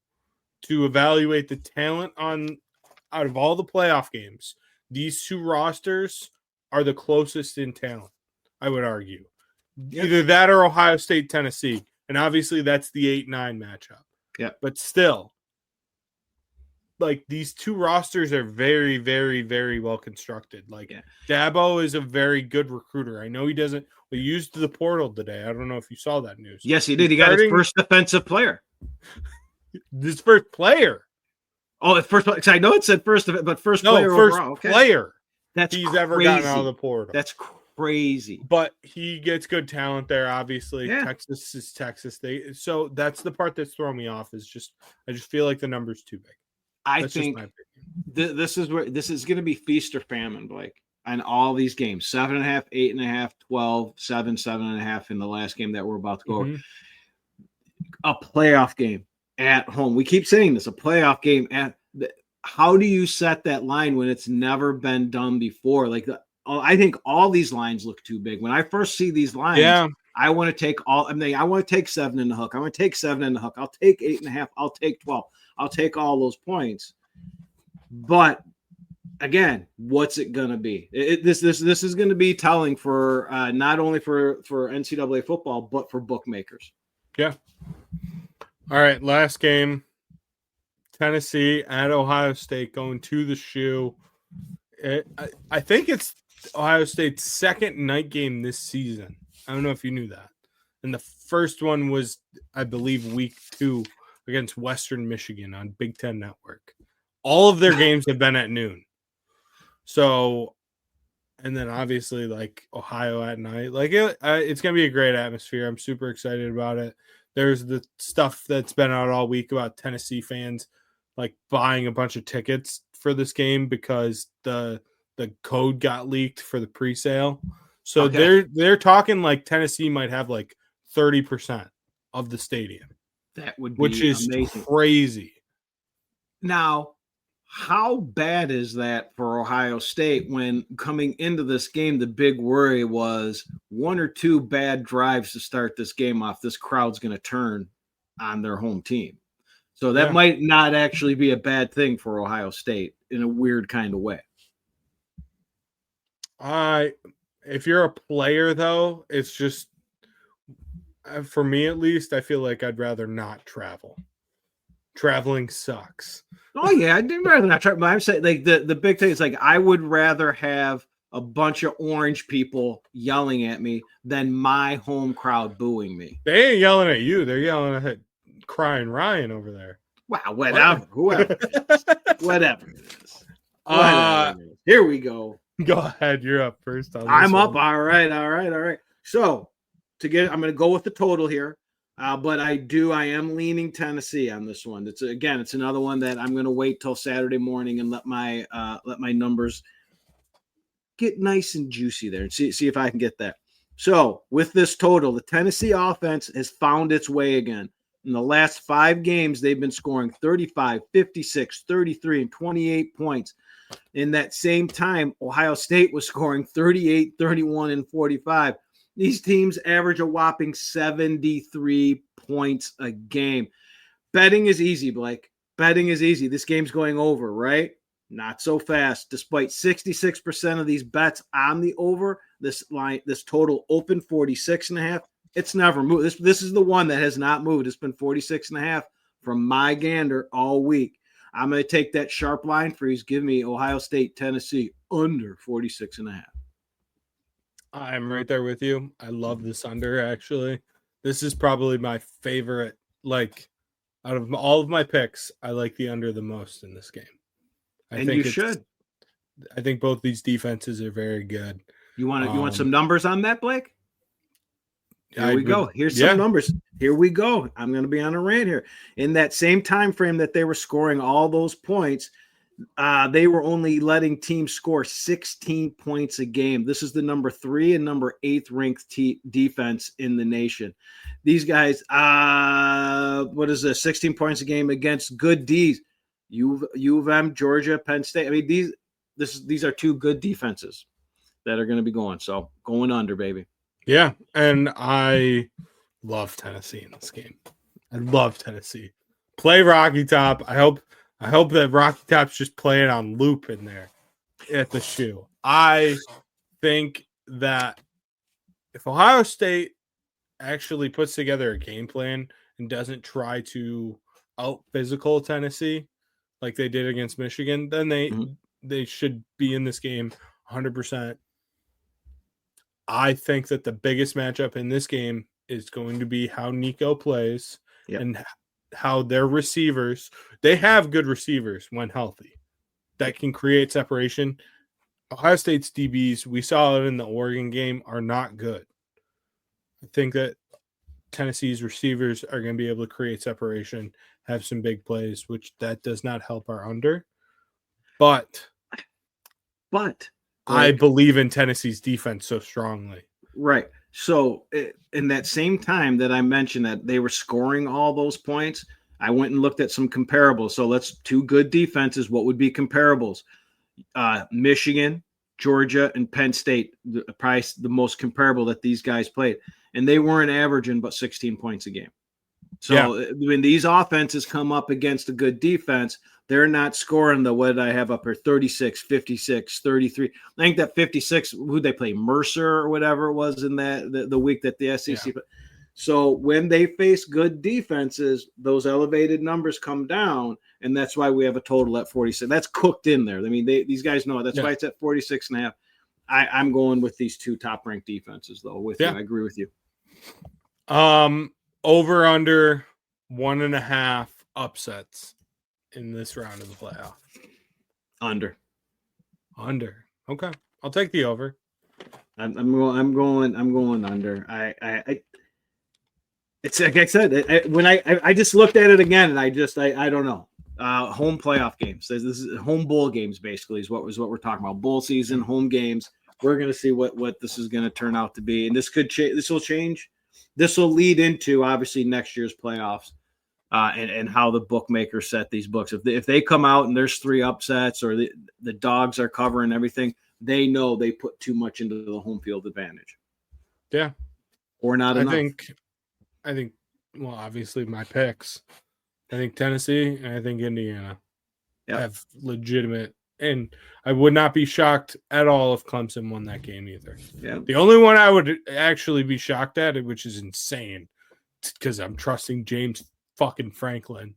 Speaker 2: to evaluate the talent out of all the playoff games, these two rosters are the closest in talent, I would argue. Yep. Either that or Ohio State, Tennessee. And obviously that's the 8-9 matchup.
Speaker 3: Yeah.
Speaker 2: But still, like, these two rosters are very, very, very well constructed. Like, Dabo is a very good recruiter. I know he doesn't. We used the portal today. I don't know if you saw that news.
Speaker 3: Yes, he did. He got his first defensive player.
Speaker 2: His first player.
Speaker 3: Oh, the first. Because I know it said first, but first player overall. Okay.
Speaker 2: Player.
Speaker 3: That's
Speaker 2: he's
Speaker 3: crazy.
Speaker 2: Ever gotten out of the portal.
Speaker 3: That's crazy.
Speaker 2: But he gets good talent there. Obviously, Texas is Texas State. So that's the part that's throwing me off. Is just I just feel like the number's too big.
Speaker 3: That's think this is going to be feast or famine, Blake, on all these games. 7.5, 8.5, 12, 7, 7.5 in the last game that we're about to go over. A playoff game at home. We keep saying this, a playoff game how do you set that line when it's never been done before? Like, I think all these lines look too big. When I first see these lines, I want to take I want to take 7 in the hook. I want to take 7 in the hook. I'll take 8.5. I'll take 12. I'll take all those points. But again, what's it going to be? This is going to be telling for not only for NCAA football, but for bookmakers.
Speaker 2: Yeah. All right, last game. Tennessee at Ohio State going to the shoe. I think it's Ohio State's second night game this season. I don't know if you knew that. And the first one was, I believe, week 2 against Western Michigan on Big Ten Network. All of their games have been at noon. So, and then obviously like Ohio at night. Like it's going to be a great atmosphere. I'm super excited about it. There's the stuff that's been out all week about Tennessee fans like buying a bunch of tickets for this game because the code got leaked for the presale. So they're talking like Tennessee might have like 30% of the stadium.
Speaker 3: That would be
Speaker 2: which is
Speaker 3: amazing.
Speaker 2: Crazy.
Speaker 3: Now, How bad is that for Ohio State when coming into this game, the big worry was one or two bad drives to start this game off, this crowd's going to turn on their home team. So that might not actually be a bad thing for Ohio State in a weird kind of way.
Speaker 2: If you're a player, though, it's just, for me at least, I feel like I'd rather not travel. Traveling sucks.
Speaker 3: Oh yeah, I'd rather not travel. But I'm saying, like, the big thing is, like, I would rather have a bunch of orange people yelling at me than my home crowd booing me.
Speaker 2: They ain't yelling at you. They're yelling at crying Ryan over there.
Speaker 3: Wow, whatever. Whoever. Whatever it is. Here we go.
Speaker 2: Go ahead. You're up first.
Speaker 3: I'm up. All right. So I'm going to go with the total here. But I am leaning Tennessee on this one. It's another one that I'm going to wait till Saturday morning and let my numbers get nice and juicy there and see if I can get that. So with this total, the Tennessee offense has found its way again. In the last 5 games, they've been scoring 35, 56, 33, and 28 points. In that same time, Ohio State was scoring 38, 31, and 45. These teams average a whopping 73 points a game. Betting is easy, Blake. Betting is easy. This game's going over, right? Not so fast. Despite 66% of these bets on the over, this total open 46.5. It's never moved. This is the one that has not moved. It's been 46.5 from my gander all week. I'm going to take that sharp line freeze. Give me Ohio State, Tennessee under 46.5.
Speaker 2: I'm right there with you. I love this under, actually. This is probably my favorite. Like, out of all of my picks, I like the under the most in this game. I think you should. I think both these defenses are very good.
Speaker 3: You want some numbers on that, Blake? Here we go. Here's some numbers. Here we go. I'm going to be on a rant here. In that same time frame that they were scoring all those points, they were only letting teams score 16 points a game. This is the number 3 and number 8 ranked defense in the nation. These guys, what is this? 16 points a game against good D's. U of M, Georgia, Penn State. I mean, these are 2 good defenses that are going to be going. So going under, baby.
Speaker 2: Yeah, and I love Tennessee in this game. I love Tennessee. Play Rocky Top. I hope that Rocky Top's just playing on loop in there at the shoe. I think that if Ohio State actually puts together a game plan and doesn't try to out physical Tennessee like they did against Michigan, then they should be in this game 100%. I think that the biggest matchup in this game is going to be how Nico plays and how their receivers, they have good receivers when healthy that can create separation. Ohio State's DBs, we saw it in the Oregon game, are not good. I think that Tennessee's receivers are going to be able to create separation, have some big plays, which that does not help our under. But I believe in Tennessee's defense so strongly.
Speaker 3: Right. So in that same time that I mentioned that they were scoring all those points, I went and looked at some comparables. So let's 2 good defenses. What would be comparables? Michigan, Georgia, and Penn State, probably the most comparable that these guys played. And they weren't averaging but 16 points a game. So when these offenses come up against a good defense, they're not scoring what did I have up here? 36, 56, 33. I think that 56, who'd they play? Mercer or whatever it was in the week that the SEC. Yeah. So when they face good defenses, those elevated numbers come down, and that's why we have a total at 46. That's cooked in there. I mean, these guys know it. That's why it's at 46.5. I'm going with these 2 top-ranked defenses, though. You, I agree with you.
Speaker 2: Over under 1.5 upsets in this round of the playoff.
Speaker 3: Under.
Speaker 2: Okay, I'll take the over.
Speaker 3: I'm going under. It's like I said, when I just looked at it again, and I don't know. Home playoff games. This is home bowl games, basically, is what we're talking about. Bowl season, home games. We're going to see what this is going to turn out to be, and this could change. This will change. This will lead into obviously next year's playoffs. and how the bookmakers set these books. If they come out and there's 3 upsets or the dogs are covering everything, they know they put too much into the home field advantage.
Speaker 2: Yeah.
Speaker 3: Or not enough.
Speaker 2: I think, well, obviously my picks. I think Tennessee and I think Indiana have legitimate, and I would not be shocked at all if Clemson won that game either.
Speaker 3: Yeah.
Speaker 2: The only one I would actually be shocked at, which is insane, because I'm trusting James fucking Franklin,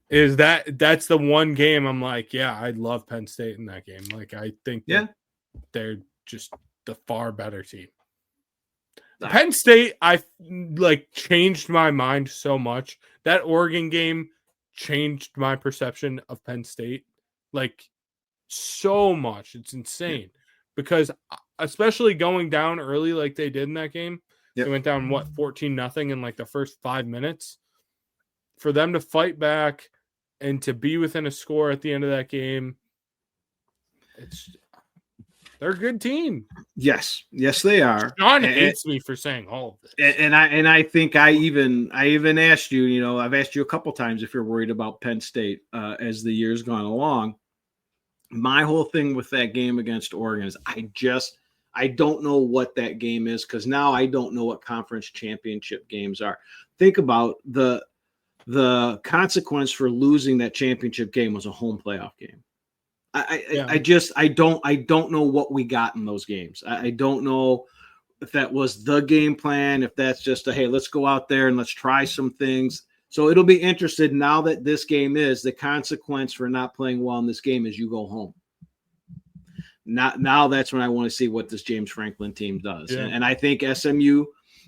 Speaker 2: is that's the one game I'm like, yeah, I'd love Penn State in that game. Like, I think they're just the far better team. Penn State, I changed my mind so much. That Oregon game changed my perception of Penn State, so much. It's insane because, especially going down early like they did in that game, they went down 14-0 in the first 5 minutes. For them to fight back and to be within a score at the end of that game, they're a good team.
Speaker 3: Yes, they are.
Speaker 2: John hates me for saying all of this.
Speaker 3: And I think I even asked you, I've asked you a couple times if you're worried about Penn State as the year's gone along. My whole thing with that game against Oregon is I don't know what that game is, because now I don't know what conference championship games are. Think about the consequence for losing that championship game was a home playoff game. I don't know what we got in those games. I don't know if that was the game plan, if that's just hey, let's go out there and let's try some things. So it'll be interesting now that this game is the consequence for not playing well in this game is you go home. Now that's when I want to see what this James Franklin team does.
Speaker 2: Yeah.
Speaker 3: And I think SMU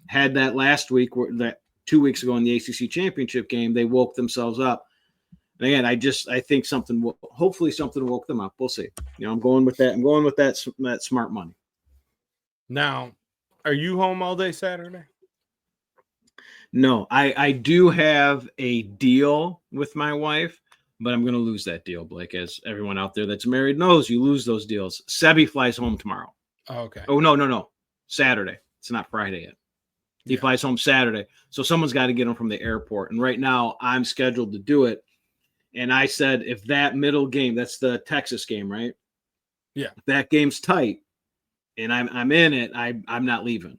Speaker 3: had that last week, that 2 weeks ago in the ACC championship game, they woke themselves up. And again, I think hopefully something woke them up. We'll see. I'm going with that. I'm going with that smart money.
Speaker 2: Now, are you home all day Saturday?
Speaker 3: No, I do have a deal with my wife, but I'm going to lose that deal, Blake. As everyone out there that's married knows, you lose those deals. Sebi flies home tomorrow.
Speaker 2: Oh, okay.
Speaker 3: Oh, no. Saturday. It's not Friday yet. He flies home Saturday. So someone's got to get him from the airport. And right now I'm scheduled to do it. And I said, if that middle game, that's the Texas game, right?
Speaker 2: Yeah.
Speaker 3: If that game's tight and I'm in it, I'm not leaving.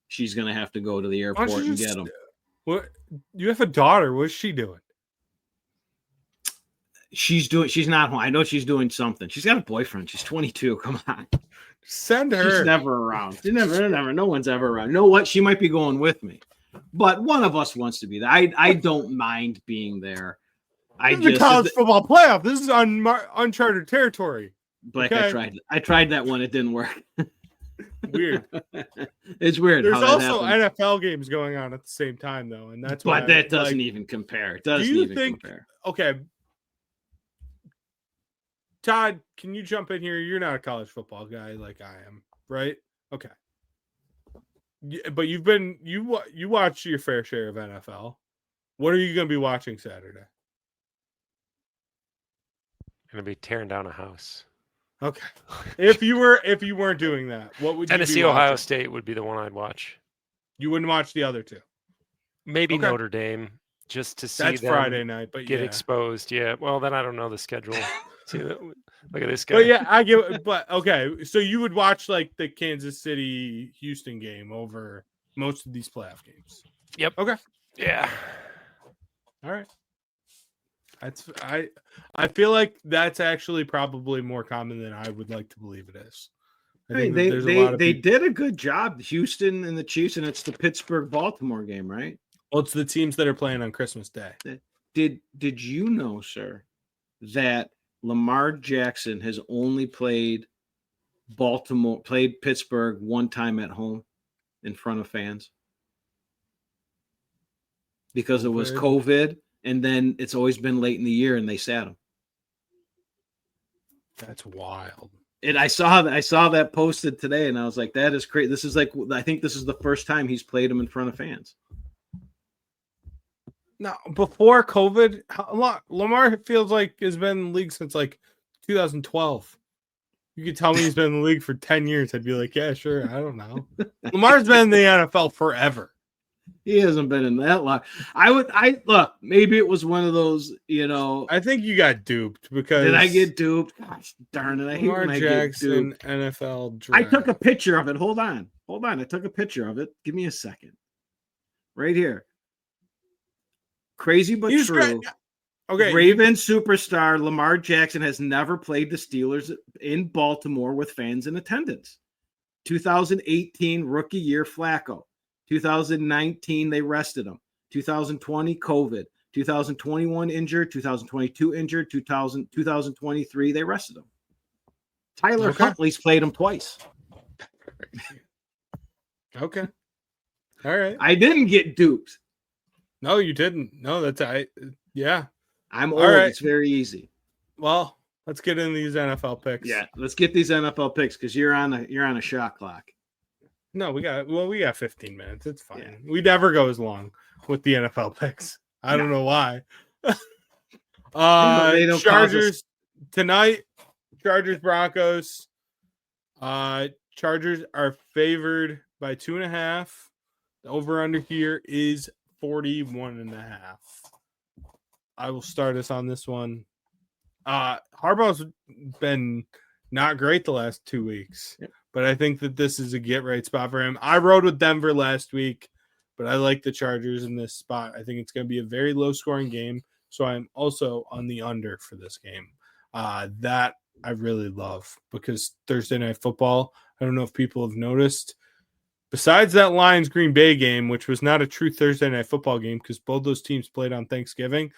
Speaker 3: She's going to have to go to the airport and get him.
Speaker 2: What? You have a daughter. What's she doing?
Speaker 3: She's not home. I know she's doing something. She's got a boyfriend. She's 22. Come on.
Speaker 2: Send her.
Speaker 3: She's never around. No one's ever around. You know what? She might be going with me. But one of us wants to be there. I don't mind being there.
Speaker 2: The college football playoff. This is uncharted territory.
Speaker 3: Blake, okay. I tried that one. It didn't work.
Speaker 2: Weird.
Speaker 3: It's weird.
Speaker 2: There's also NFL games going on at the same time, though, and that's why.
Speaker 3: But that doesn't even compare. It doesn't even compare.
Speaker 2: Okay, Todd, can you jump in here? You're not a college football guy like I am, right? Okay. But you watch your fair share of NFL. What are you going to be watching Saturday?
Speaker 4: Going to be tearing down a house.
Speaker 2: Okay. If you weren't doing that, what would
Speaker 4: Tennessee,
Speaker 2: you be
Speaker 4: Ohio State would be the one I'd watch.
Speaker 2: You wouldn't watch the other two.
Speaker 4: Maybe Notre Dame, just to see
Speaker 2: that's
Speaker 4: them
Speaker 2: Friday night, but
Speaker 4: get exposed. Yeah. Well, then I don't know the schedule. See, look at this guy.
Speaker 2: But yeah, I get it. But okay, so you would watch the Kansas City Houston game over most of these playoff games.
Speaker 4: Yep.
Speaker 2: Okay.
Speaker 4: Yeah.
Speaker 2: All right. I feel like that's actually probably more common than I would like to believe it is.
Speaker 3: They did a good job, Houston and the Chiefs, and it's the Pittsburgh-Baltimore game, right?
Speaker 2: Well, it's the teams that are playing on Christmas Day.
Speaker 3: Did you know, sir, that Lamar Jackson has only played Pittsburgh one time at home in front of fans? Because it was COVID, and then it's always been late in the year, and they sat him.
Speaker 2: That's wild.
Speaker 3: And I saw that posted today, and I was like, that is crazy. This is I think this is the first time he's played him in front of fans.
Speaker 2: Now, before COVID, Lamar feels like has been in the league since 2012. You could tell me he's been in the league for 10 years. I'd be like, yeah, sure. I don't know. Lamar's been in the NFL forever.
Speaker 3: He hasn't been in that long. I look, maybe it was one of those,
Speaker 2: I think you got duped because
Speaker 3: did I get duped? Gosh darn it. I hate
Speaker 2: Lamar
Speaker 3: when I get
Speaker 2: Jackson
Speaker 3: duped.
Speaker 2: NFL
Speaker 3: I
Speaker 2: draft.
Speaker 3: took a picture of it. Hold on. I took a picture of it. Give me a second. Right here. Crazy but true.
Speaker 2: Okay.
Speaker 3: Raven superstar Lamar Jackson has never played the Steelers in Baltimore with fans in attendance. 2018 rookie year Flacco. 2019 they rested him. 2020 COVID. 2021 injured. 2022 injured. 2023 they rested him. Tyler Huntley's played him twice.
Speaker 2: Okay. All right.
Speaker 3: I didn't get duped.
Speaker 2: No, you didn't. No, yeah.
Speaker 3: I'm old.
Speaker 2: All right.
Speaker 3: It's very easy.
Speaker 2: Well, let's get in these NFL picks.
Speaker 3: Yeah, let's get these NFL picks because you're on a shot clock.
Speaker 2: No, we got 15 minutes. It's fine. Yeah. We never go as long with the NFL picks. I don't know why. Chargers tonight. Chargers Broncos. Chargers are favored by 2.5. The over under here is 41.5. I will start us on this one. Harbaugh's been not great the last 2 weeks, but I think that this is a get right spot for him. I rode with Denver last week, but I like the Chargers in this spot. I think it's going to be a very low scoring game. So I'm also on the under for this game. That I really love because Thursday Night Football, I don't know if people have noticed, besides that Lions Green Bay game, which was not a true Thursday Night Football game because both those teams played on Thanksgiving,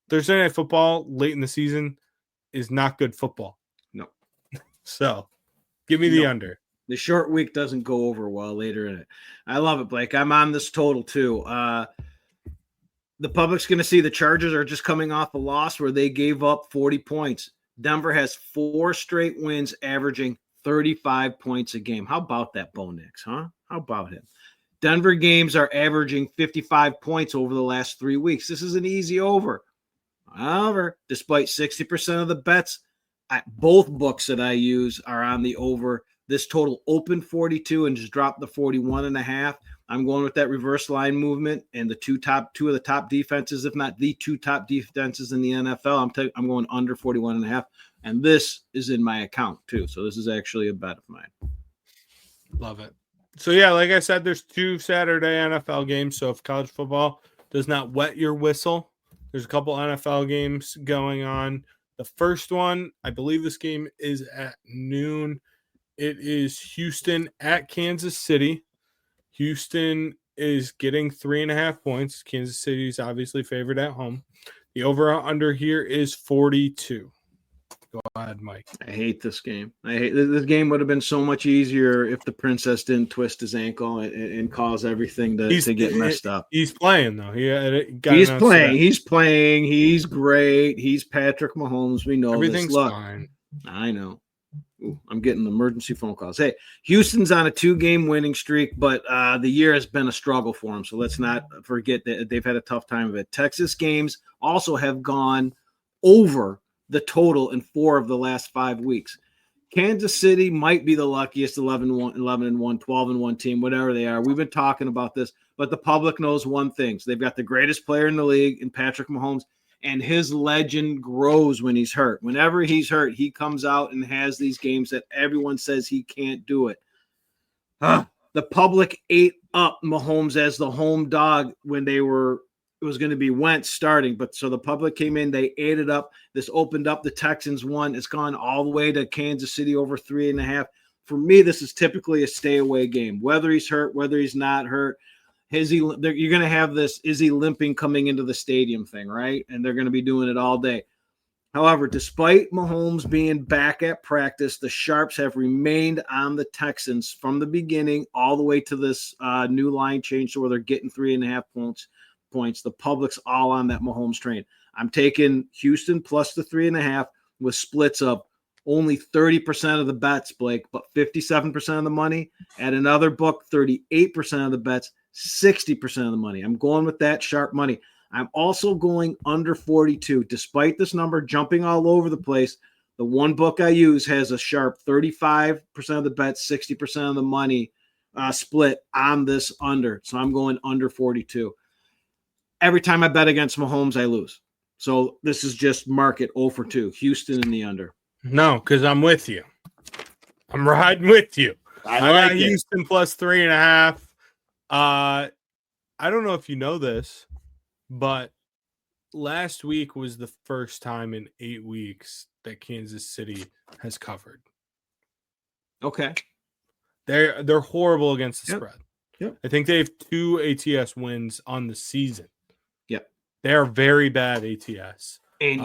Speaker 2: Thursday Night Football late in the season is not good football.
Speaker 3: No.
Speaker 2: So give me the under.
Speaker 3: The short week doesn't go over well later in it. I love it, Blake. I'm on this total too. The public's going to see the Chargers are just coming off a loss where they gave up 40 points. Denver has 4 straight wins, averaging 35 points a game. How about that, Bo Nix, huh? How about him? Denver games are averaging 55 points over the last 3 weeks. This is an easy over. However, despite 60% of the bets, both books that I use are on the over. This total opened 42 and just dropped the 41.5. I'm going with that reverse line movement and the two of the top defenses, if not the 2 top defenses in the NFL. I'm going under 41.5, and this is in my account too. So this is actually a bet of mine.
Speaker 2: Love it. So yeah, like I said, there's 2 Saturday NFL games. So if college football does not wet your whistle, there's a couple NFL games going on. The first one, I believe this game is at noon. It is Houston at Kansas City. Houston is getting 3.5 points. Kansas City is obviously favored at home. The over-under here is 42. Go ahead, Mike.
Speaker 3: I hate this game. This game would have been so much easier if the princess didn't twist his ankle and cause everything to get messed up.
Speaker 2: He's playing, though.
Speaker 3: He's playing. He's great. He's Patrick Mahomes. We know
Speaker 2: everything's fine.
Speaker 3: I know. Ooh, I'm getting emergency phone calls. Hey, Houston's on a 2-game winning streak, but the year has been a struggle for them. So let's not forget that they've had a tough time of it. Texas games also have gone over the total in 4 of the last 5 weeks. Kansas City might be the luckiest 11-1, 12-1 team, whatever they are. We've been talking about this, but the public knows one thing. So they've got the greatest player in the league in Patrick Mahomes, and his legend grows when he's hurt. Whenever he's hurt, he comes out and has these games that everyone says he can't do it. The public ate up Mahomes as the home dog when it was going to be Wentz starting, but so the public came in, they ate it up. This opened up, the Texans won. It's gone all the way to Kansas City over 3.5. For me, this is typically a stay away game. Whether he's hurt, whether he's not hurt, you're going to have this, is he limping coming into the stadium thing, right? And they're going to be doing it all day. However, despite Mahomes being back at practice, the Sharps have remained on the Texans from the beginning all the way to this new line change, so where they're getting 3.5 points. The public's all on that Mahomes train. I'm taking Houston plus the 3.5 with splits of only 30% of the bets, Blake, but 57% of the money. At another book, 38% of the bets, 60% of the money. I'm going with that sharp money. I'm also going under 42. Despite this number jumping all over the place, the one book I use has a sharp 35% of the bets, 60% of the money split on this under. So I'm going under 42. Every time I bet against Mahomes, I lose. So this is just market 0 for 2. Houston in the under.
Speaker 2: No, because I'm with you. I'm riding with you.
Speaker 3: I
Speaker 2: got
Speaker 3: like it.
Speaker 2: Houston plus 3.5. I don't know if you know this, but last week was the first time in 8 weeks that Kansas City has covered.
Speaker 3: Okay.
Speaker 2: They're horrible against the spread.
Speaker 3: Yep.
Speaker 2: I think they have 2 ATS wins on the season.
Speaker 3: Yep.
Speaker 2: They are very bad ATS.
Speaker 3: And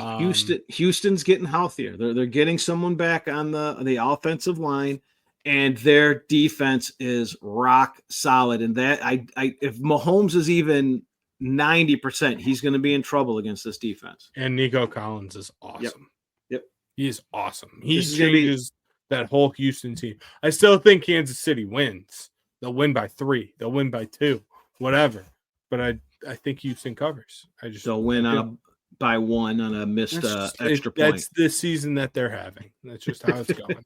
Speaker 3: Houston's getting healthier. They're getting someone back on the offensive line, and their defense is rock solid. And that if Mahomes is even 90%, he's going to be in trouble against this defense.
Speaker 2: And Nico Collins is awesome.
Speaker 3: Yep.
Speaker 2: He is awesome. He
Speaker 3: This is
Speaker 2: changes that whole Houston team. I still think Kansas City wins. They'll win by 3. They'll win by 2. Whatever. But I think Houston covers.
Speaker 3: They'll win by 1 on a missed extra point.
Speaker 2: That's the season that they're having. That's just how it's going.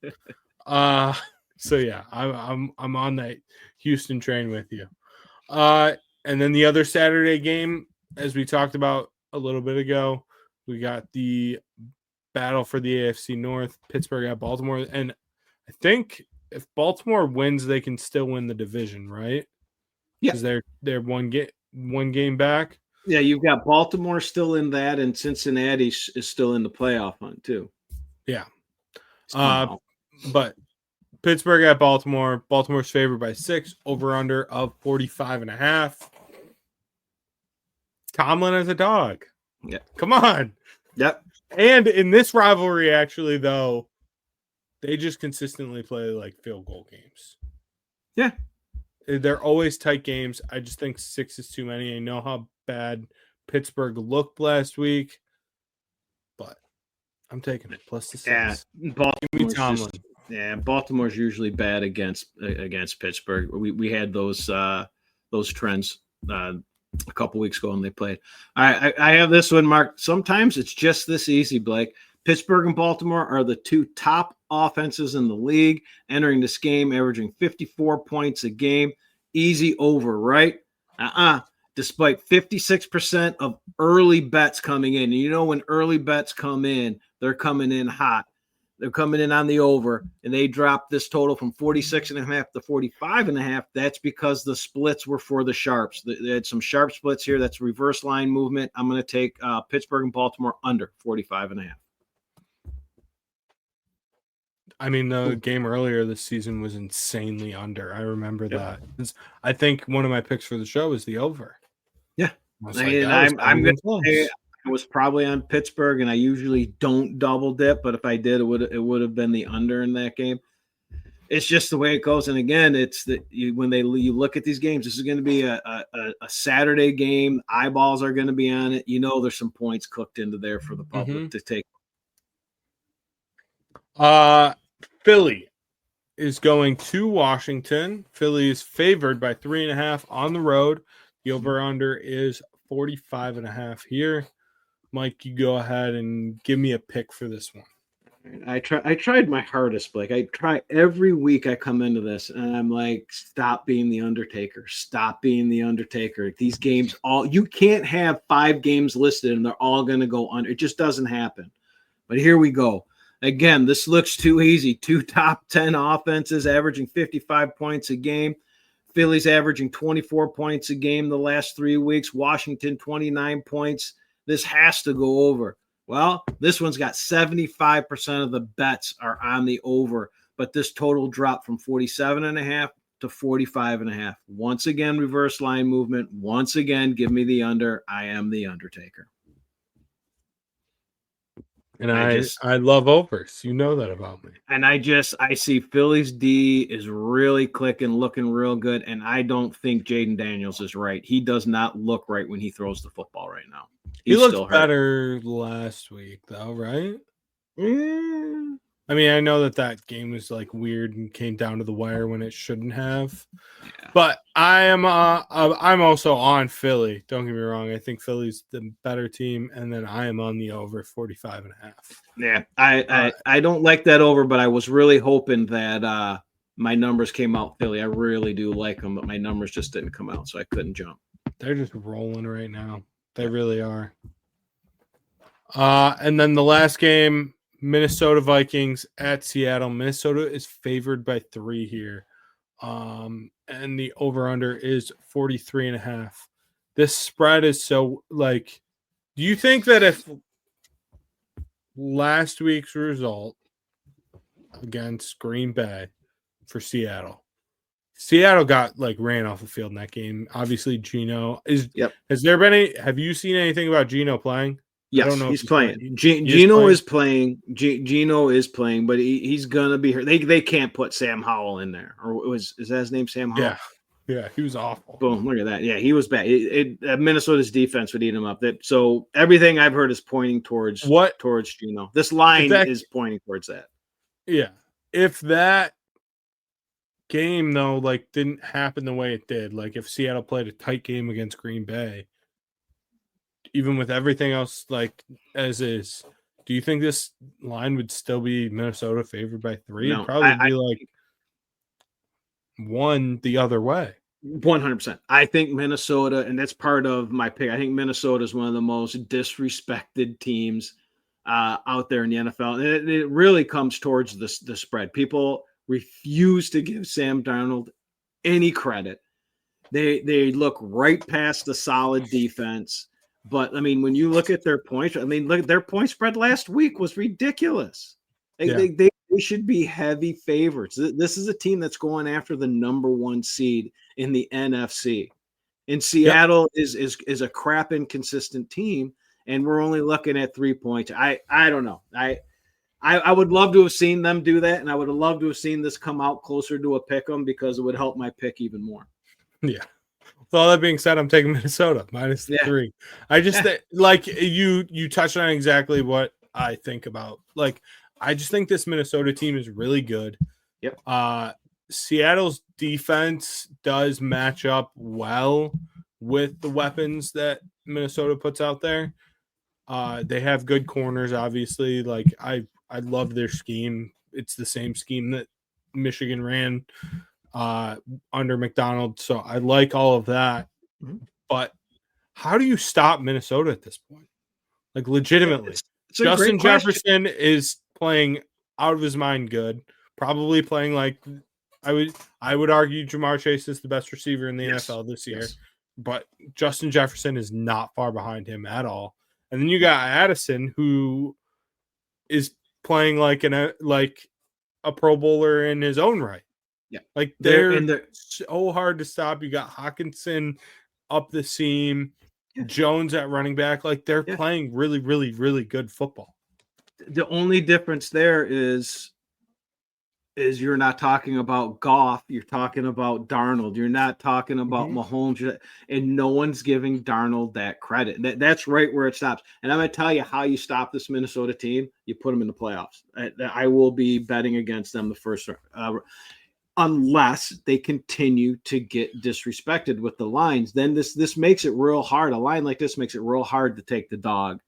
Speaker 2: So yeah, I'm on that Houston train with you. And then the other Saturday game, as we talked about a little bit ago, we got the battle for the AFC North, Pittsburgh at Baltimore. And I think if Baltimore wins, they can still win the division, right?
Speaker 3: Yeah.
Speaker 2: Because they're one game back.
Speaker 3: Yeah, you've got Baltimore still in that, and Cincinnati is still in the playoff hunt too.
Speaker 2: Yeah. But Pittsburgh at Baltimore. Baltimore's favored by 6, over-under of 45.5. Tomlin as a dog.
Speaker 3: Yeah.
Speaker 2: Come on.
Speaker 3: Yep.
Speaker 2: And in this rivalry, actually, though, they just consistently play like field goal games.
Speaker 3: Yeah.
Speaker 2: They're always tight games. I just think 6 is too many. I know how bad Pittsburgh looked last week, but I'm taking it plus the 6.
Speaker 3: Yeah. Baltimore's usually bad against Pittsburgh. We had those trends a couple weeks ago when they played. I have this one, Mark. Sometimes it's just this easy, Blake. Pittsburgh and Baltimore are the 2 top offenses in the league entering this game, averaging 54 points a game. Easy over, right? Despite 56% of early bets coming in. You know, when early bets come in, they're coming in hot. They're coming in on the over, and they dropped this total from 46.5 to 45.5. That's because the splits were for the sharps. They had some sharp splits here. That's reverse line movement. I'm going to take Pittsburgh and Baltimore under 45.5.
Speaker 2: I mean, the game earlier this season was insanely under. I remember that. I think one of my picks for the show is the over.
Speaker 3: Yeah. I'm going to say I was probably on Pittsburgh, and I usually don't double dip, but if I did, it would have been the under in that game. It's just the way it goes. And again, it's that when you look at these games, this is going to be a Saturday game. Eyeballs are going to be on it. You know, there's some points cooked into there for the public to take.
Speaker 2: Philly is going to Washington. Philly is favored by 3.5 on the road. The over-under is 45.5 here. Mike, you go ahead and give me a pick for this one.
Speaker 3: I tried my hardest, Blake. I try every week I come into this and I'm like, stop being the Undertaker. Stop being the Undertaker. These games you can't have 5 games listed and they're all going to go under. It just doesn't happen. But here we go. Again, this looks too easy. 2 top 10 offenses averaging 55 points a game. Philly's averaging 24 points a game the last 3 weeks. Washington, 29 points. This has to go over. Well, this one's got 75% of the bets are on the over, but this total dropped from 47.5 to 45.5. Once again, reverse line movement. Once again, give me the under. I am the Undertaker.
Speaker 2: And I love overs. You know that about me.
Speaker 3: And I see Philly's D is really clicking, looking real good. And I don't think Jaden Daniels is right. He does not look right when he throws the football right now.
Speaker 2: He looked better last week, though, right?
Speaker 3: Yeah.
Speaker 2: I mean, I know that game was like weird and came down to the wire when it shouldn't have. Yeah. But I'm also on Philly. Don't get me wrong. I think Philly's the better team, and then I am on the over 45.5.
Speaker 3: Yeah, I don't like that over, but I was really hoping that my numbers came out Philly. I really do like them, but my numbers just didn't come out, so I couldn't jump.
Speaker 2: They're just rolling right now. They really are. And then the last game, Minnesota Vikings at Seattle. Minnesota is favored by 3 here. And the over-under is 43.5. This spread is so, like, do you think that if last week's result against Green Bay for Seattle got, like, ran off the field in that game. Obviously, Geno is.
Speaker 3: Yep.
Speaker 2: Has there been have you seen anything about Geno playing?
Speaker 3: Yes,
Speaker 2: I don't know
Speaker 3: he's
Speaker 2: if
Speaker 3: playing. Geno is playing. Geno is playing, but he's gonna be hurt. They can't put Sam Howell in there, or is that his name? Sam Howell.
Speaker 2: Yeah, he was awful.
Speaker 3: Boom! Look at that. Yeah, he was bad. Minnesota's defense would eat him up. So everything I've heard is pointing towards Geno. This line is pointing towards that.
Speaker 2: Yeah, if that game though, like, didn't happen the way it did, like if Seattle played a tight game against Green Bay, even with everything else like as is, do you think this line would still be Minnesota favored by 3?
Speaker 3: No,
Speaker 2: It'd probably be like 1 the other way.
Speaker 3: 100%. I think Minnesota, and that's part of my pick. I think Minnesota is one of the most disrespected teams out there in the NFL. And it really comes towards the spread. People refuse to give Sam Darnold any credit. They look right past the solid defense. But I mean, when you look at their points, look, their point spread last week was ridiculous. They should be heavy favorites. This is a team that's going after the number 1 seed in the NFC. And Seattle is a crap inconsistent team, and we're only looking at 3 points. I don't know. I would love to have seen them do that, and I would have loved to have seen this come out closer to a pick 'em because it would help my pick even more.
Speaker 2: Yeah. With all that being said, I'm taking Minnesota minus 3. I just like you touched on exactly what I think about. Like, I just think this Minnesota team is really good.
Speaker 3: Yep.
Speaker 2: Seattle's defense does match up well with the weapons that Minnesota puts out there. They have good corners, obviously. Like, I love their scheme. It's the same scheme that Michigan ran under McDonald. So I like all of that. Mm-hmm. But how do you stop Minnesota at this point? Like, legitimately.
Speaker 3: It's
Speaker 2: Justin Jefferson is playing out of his mind good. Probably playing like I would argue Jamar Chase is the best receiver in the NFL this year. Yes. But Justin Jefferson is not far behind him at all. And then you got Addison, who is playing like a Pro Bowler in his own right.
Speaker 3: Yeah,
Speaker 2: like they're so hard to stop. You got Hawkinson up the seam, Jones at running back. Like, they're playing really, really, really good football.
Speaker 3: The only difference there is you're not talking about Goff. You're talking about Darnold. You're not talking about Mahomes. And no one's giving Darnold that credit. That's right where it stops. And I'm going to tell you how you stop this Minnesota team. You put them in the playoffs. I will be betting against them the first round. Unless they continue to get disrespected with the lines, then this makes it real hard. A line like this makes it real hard to take the dog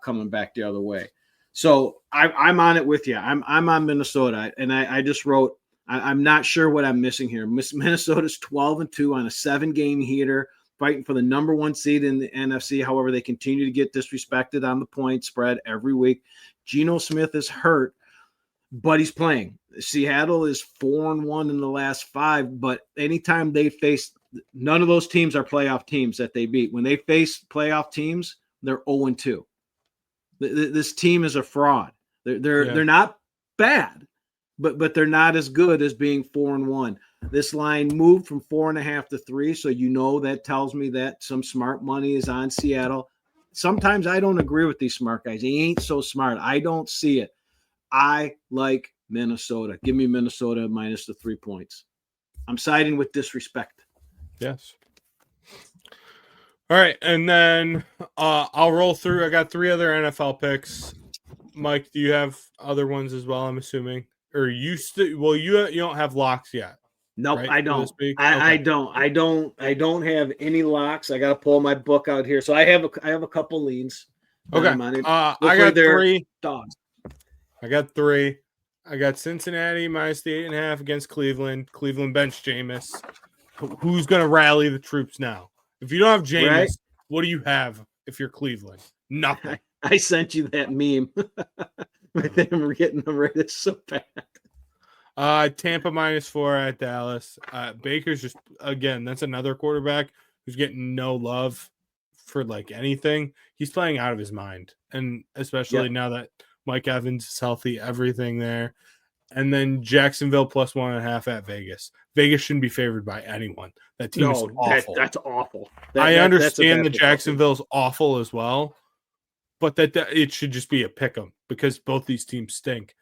Speaker 3: coming back the other way. So I'm on it with you. I'm on Minnesota, and I just wrote. I'm not sure what I'm missing here. Minnesota's 12-2 on a 7-game heater, fighting for the number 1 seed in the NFC. However, they continue to get disrespected on the point spread every week. Geno Smith is hurt, but he's playing. Seattle is 4-1 in the last 5, but anytime they face, none of those teams are playoff teams that they beat. When they face playoff teams, they're 0-2. This team is a fraud. They're not bad, but they're not as good as being 4-1. This line moved from 4.5 to 3, so that tells me that some smart money is on Seattle. Sometimes I don't agree with these smart guys. He ain't so smart. I don't see it. I like Minnesota. Give me Minnesota minus the 3 points. I'm siding with disrespect.
Speaker 2: Yes. All right, and then I'll roll through. I got 3 other NFL picks. Mike, do you have other ones as well? I'm assuming, or you don't have locks yet.
Speaker 3: Nope,
Speaker 2: right,
Speaker 3: I don't. I don't have any locks. I got to pull my book out here. So I have a couple leans.
Speaker 2: Okay. I got 3
Speaker 3: dogs.
Speaker 2: I got 3. I got Cincinnati minus the 8.5 against Cleveland. Cleveland bench Jameis. Who's going to rally the troops now? If you don't have Jameis,
Speaker 3: Right.
Speaker 2: what do you have if you're Cleveland? Nothing.
Speaker 3: I sent you that meme with them getting them ready. It's so bad.
Speaker 2: Tampa -4 at Dallas. Baker's just, again, that's another quarterback who's getting no love for like anything. He's playing out of his mind. And especially now that Mike Evans is healthy, everything there. And then Jacksonville +1.5 at Vegas. Vegas shouldn't be favored by anyone. That team is awful.
Speaker 3: That's awful.
Speaker 2: I understand that Jacksonville's awful as well, but that it should just be a pick 'em because both these teams stink.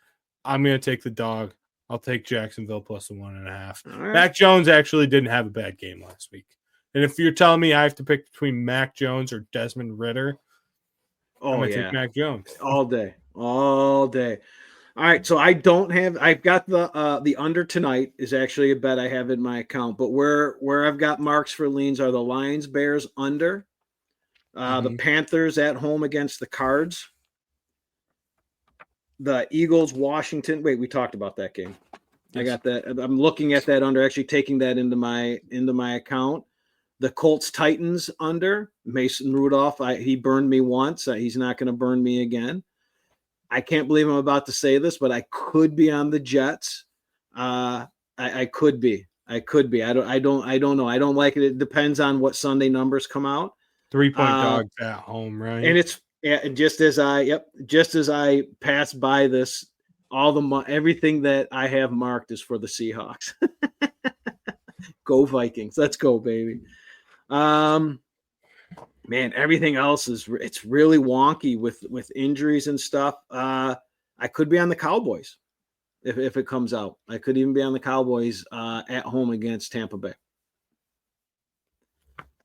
Speaker 2: I'm going to take the dog. I'll take Jacksonville +1.5.
Speaker 3: Right.
Speaker 2: Mac Jones actually didn't have a bad game last week. And if you're telling me I have to pick between Mac Jones or Desmond Ridder, I'm going to take Mac Jones.
Speaker 3: All day. All right, so I've got the under tonight is actually a bet I have in my account, but where I've got marks for leans are the Lions, Bears under, the Panthers at home against the Cards, the Eagles, Washington. Wait, we talked about that game. Yes. I got that. I'm looking at that under, actually taking that into my account. The Colts, Titans under. Mason Rudolph, he burned me once. He's not going to burn me again. I can't believe I'm about to say this, but I could be on the Jets. I could be. I don't know. I don't like it. It depends on what Sunday numbers come out.
Speaker 2: 3-point dogs at home, right?
Speaker 3: And it's just as I pass by this, everything that I have marked is for the Seahawks. Go Vikings. Let's go, baby. Man, everything else it's really wonky with injuries and stuff. I could be on the Cowboys if it comes out. I could even be on the Cowboys at home against Tampa Bay.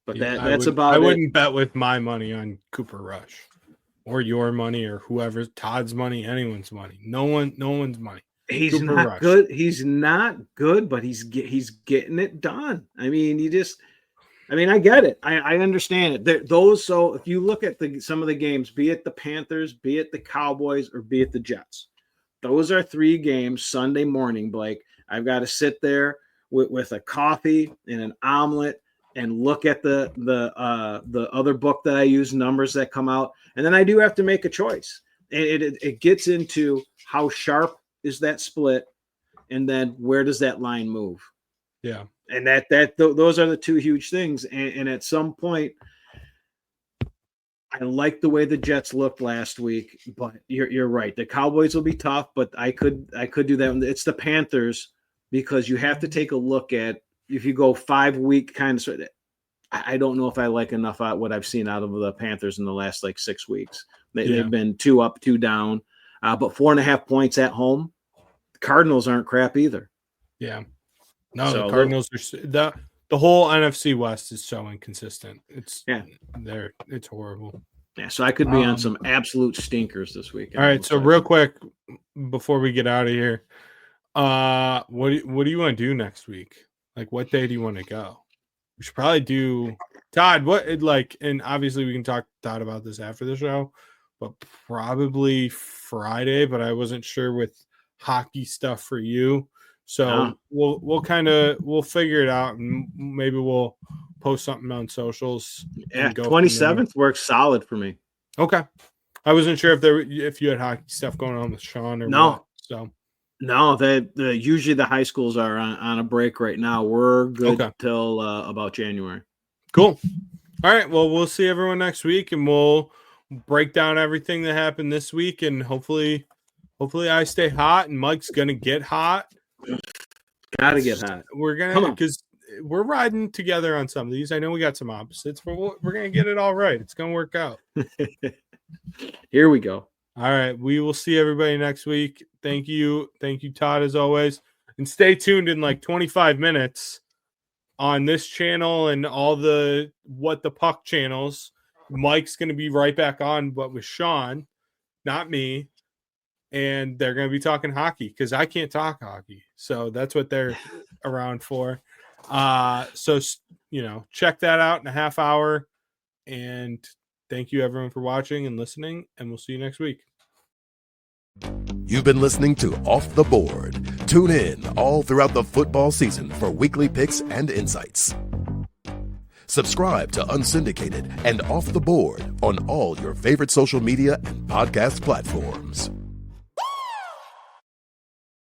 Speaker 3: But that's about it.
Speaker 2: I wouldn't bet with my money on Cooper Rush or your money or whoever's Todd's money, anyone's money. No one's money.
Speaker 3: He's Cooper not Rush. Good. He's not good, but he's getting it done. I mean, I get it. I understand it. So if you look at some of the games, be it the Panthers, be it the Cowboys, or be it the Jets, those are 3 games Sunday morning, Blake. I've got to sit there with a coffee and an omelet and look at the other book that I use, numbers that come out, and then I do have to make a choice. And it gets into how sharp is that split, and then where does that line move?
Speaker 2: Yeah.
Speaker 3: And those are the 2 huge things. And at some point, I like the way the Jets looked last week, but you're right. The Cowboys will be tough, but I could do that. It's the Panthers, because you have to take a look at, if you go 5-week kind of, I don't know if I like enough what I've seen out of the Panthers in the last 6 weeks. They've been 2 up, 2 down, but 4.5 points at home. The Cardinals aren't crap either.
Speaker 2: Yeah. No, the Cardinals are the whole NFC West is so inconsistent. It's horrible. Yeah,
Speaker 3: so I could be on some absolute stinkers this week.
Speaker 2: All right, so real quick before we get out of here, what do you want to do next week? What day do you want to go? We should probably do Todd. And obviously we can talk to Todd about this after the show, but probably Friday. But I wasn't sure with hockey stuff for you. So we'll figure it out, and maybe we'll post something on socials.
Speaker 3: Yeah, 27th works solid for me.
Speaker 2: Okay, I wasn't sure if you had hockey stuff going on with Sean or
Speaker 3: no.
Speaker 2: What, so
Speaker 3: no, usually the high schools are on a break right now. We're good till about January.
Speaker 2: Cool. All right. Well, we'll see everyone next week, and we'll break down everything that happened this week, and hopefully I stay hot, and Mike's gonna get hot.
Speaker 3: Gotta get hot.
Speaker 2: We're gonna, because we're riding together on some of these. I know we got some opposites, but we're gonna get it all right. It's gonna work out.
Speaker 3: Here we go.
Speaker 2: All right, we will see everybody next week. Thank you, Todd, as always, and stay tuned in 25 minutes on this channel and all the What the Puck channels. Mike's gonna be right back on, but with Sean, not me. And they're going to be talking hockey because I can't talk hockey. So that's what they're around for. So, check that out in a half hour. And thank you, everyone, for watching and listening. And we'll see you next week.
Speaker 1: You've been listening to Off the Board. Tune in all throughout the football season for weekly picks and insights. Subscribe to Unsyndicated and Off the Board on all your favorite social media and podcast platforms.